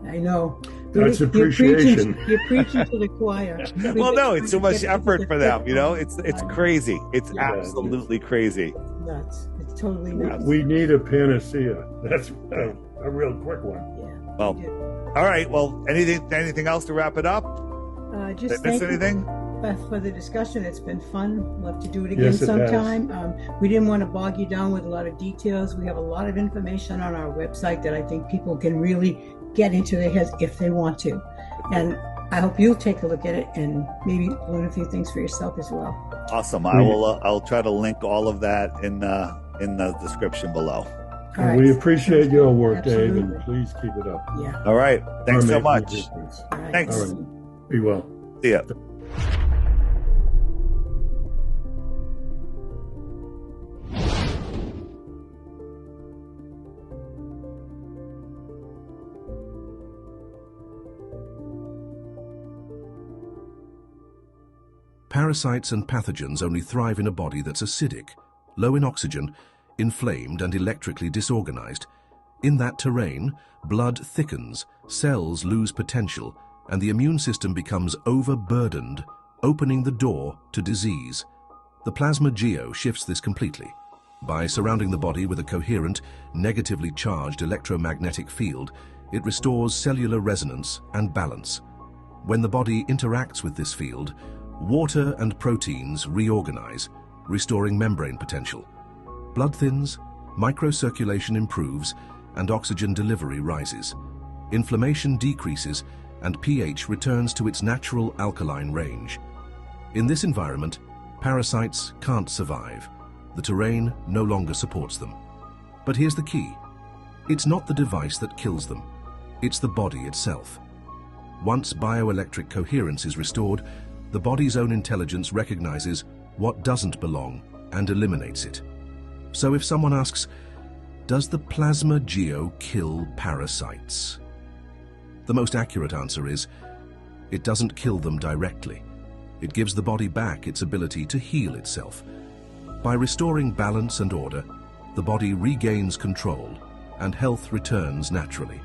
I know. That's appreciation. You're preaching to the choir. Well, no, it's too much effort for them. It's crazy. It's absolutely crazy. Nuts. It's totally nuts. We need a panacea. That's a real quick one. Yeah. Well, we do. all right. Well, anything else to wrap it up? Just Did I miss thank you, anything? Beth, for the discussion. It's been fun. Love to do it again Yes, it sometime. We didn't want to bog you down with a lot of details. We have a lot of information on our website that I think people can really get into their heads if they want to. And I hope you'll take a look at it and maybe learn a few things for yourself as well. Awesome. I will. I'll try to link all of that in the description below. All right. We appreciate your work, Dave, Absolutely. and please keep it up. Yeah. All right. Thanks so You're making much. a difference. All right. Thanks. All right. Be well. See ya. Parasites and pathogens only thrive in a body that's acidic, low in oxygen, inflamed and electrically disorganized. In that terrain, blood thickens, cells lose potential, and the immune system becomes overburdened, opening the door to disease. The plasma geo shifts this completely. By surrounding the body with a coherent, negatively charged electromagnetic field, it restores cellular resonance and balance. When the body interacts with this field, water and proteins reorganize, restoring membrane potential. Blood thins, microcirculation improves, and oxygen delivery rises. Inflammation decreases, and pH returns to its natural alkaline range. In this environment, parasites can't survive. The terrain no longer supports them. But here's the key. It's not the device that kills them. It's the body itself. Once bioelectric coherence is restored, the body's own intelligence recognizes what doesn't belong and eliminates it. So if someone asks, does the plasma geo kill parasites? The most accurate answer is, it doesn't kill them directly. It gives the body back its ability to heal itself. By restoring balance and order, the body regains control and health returns naturally.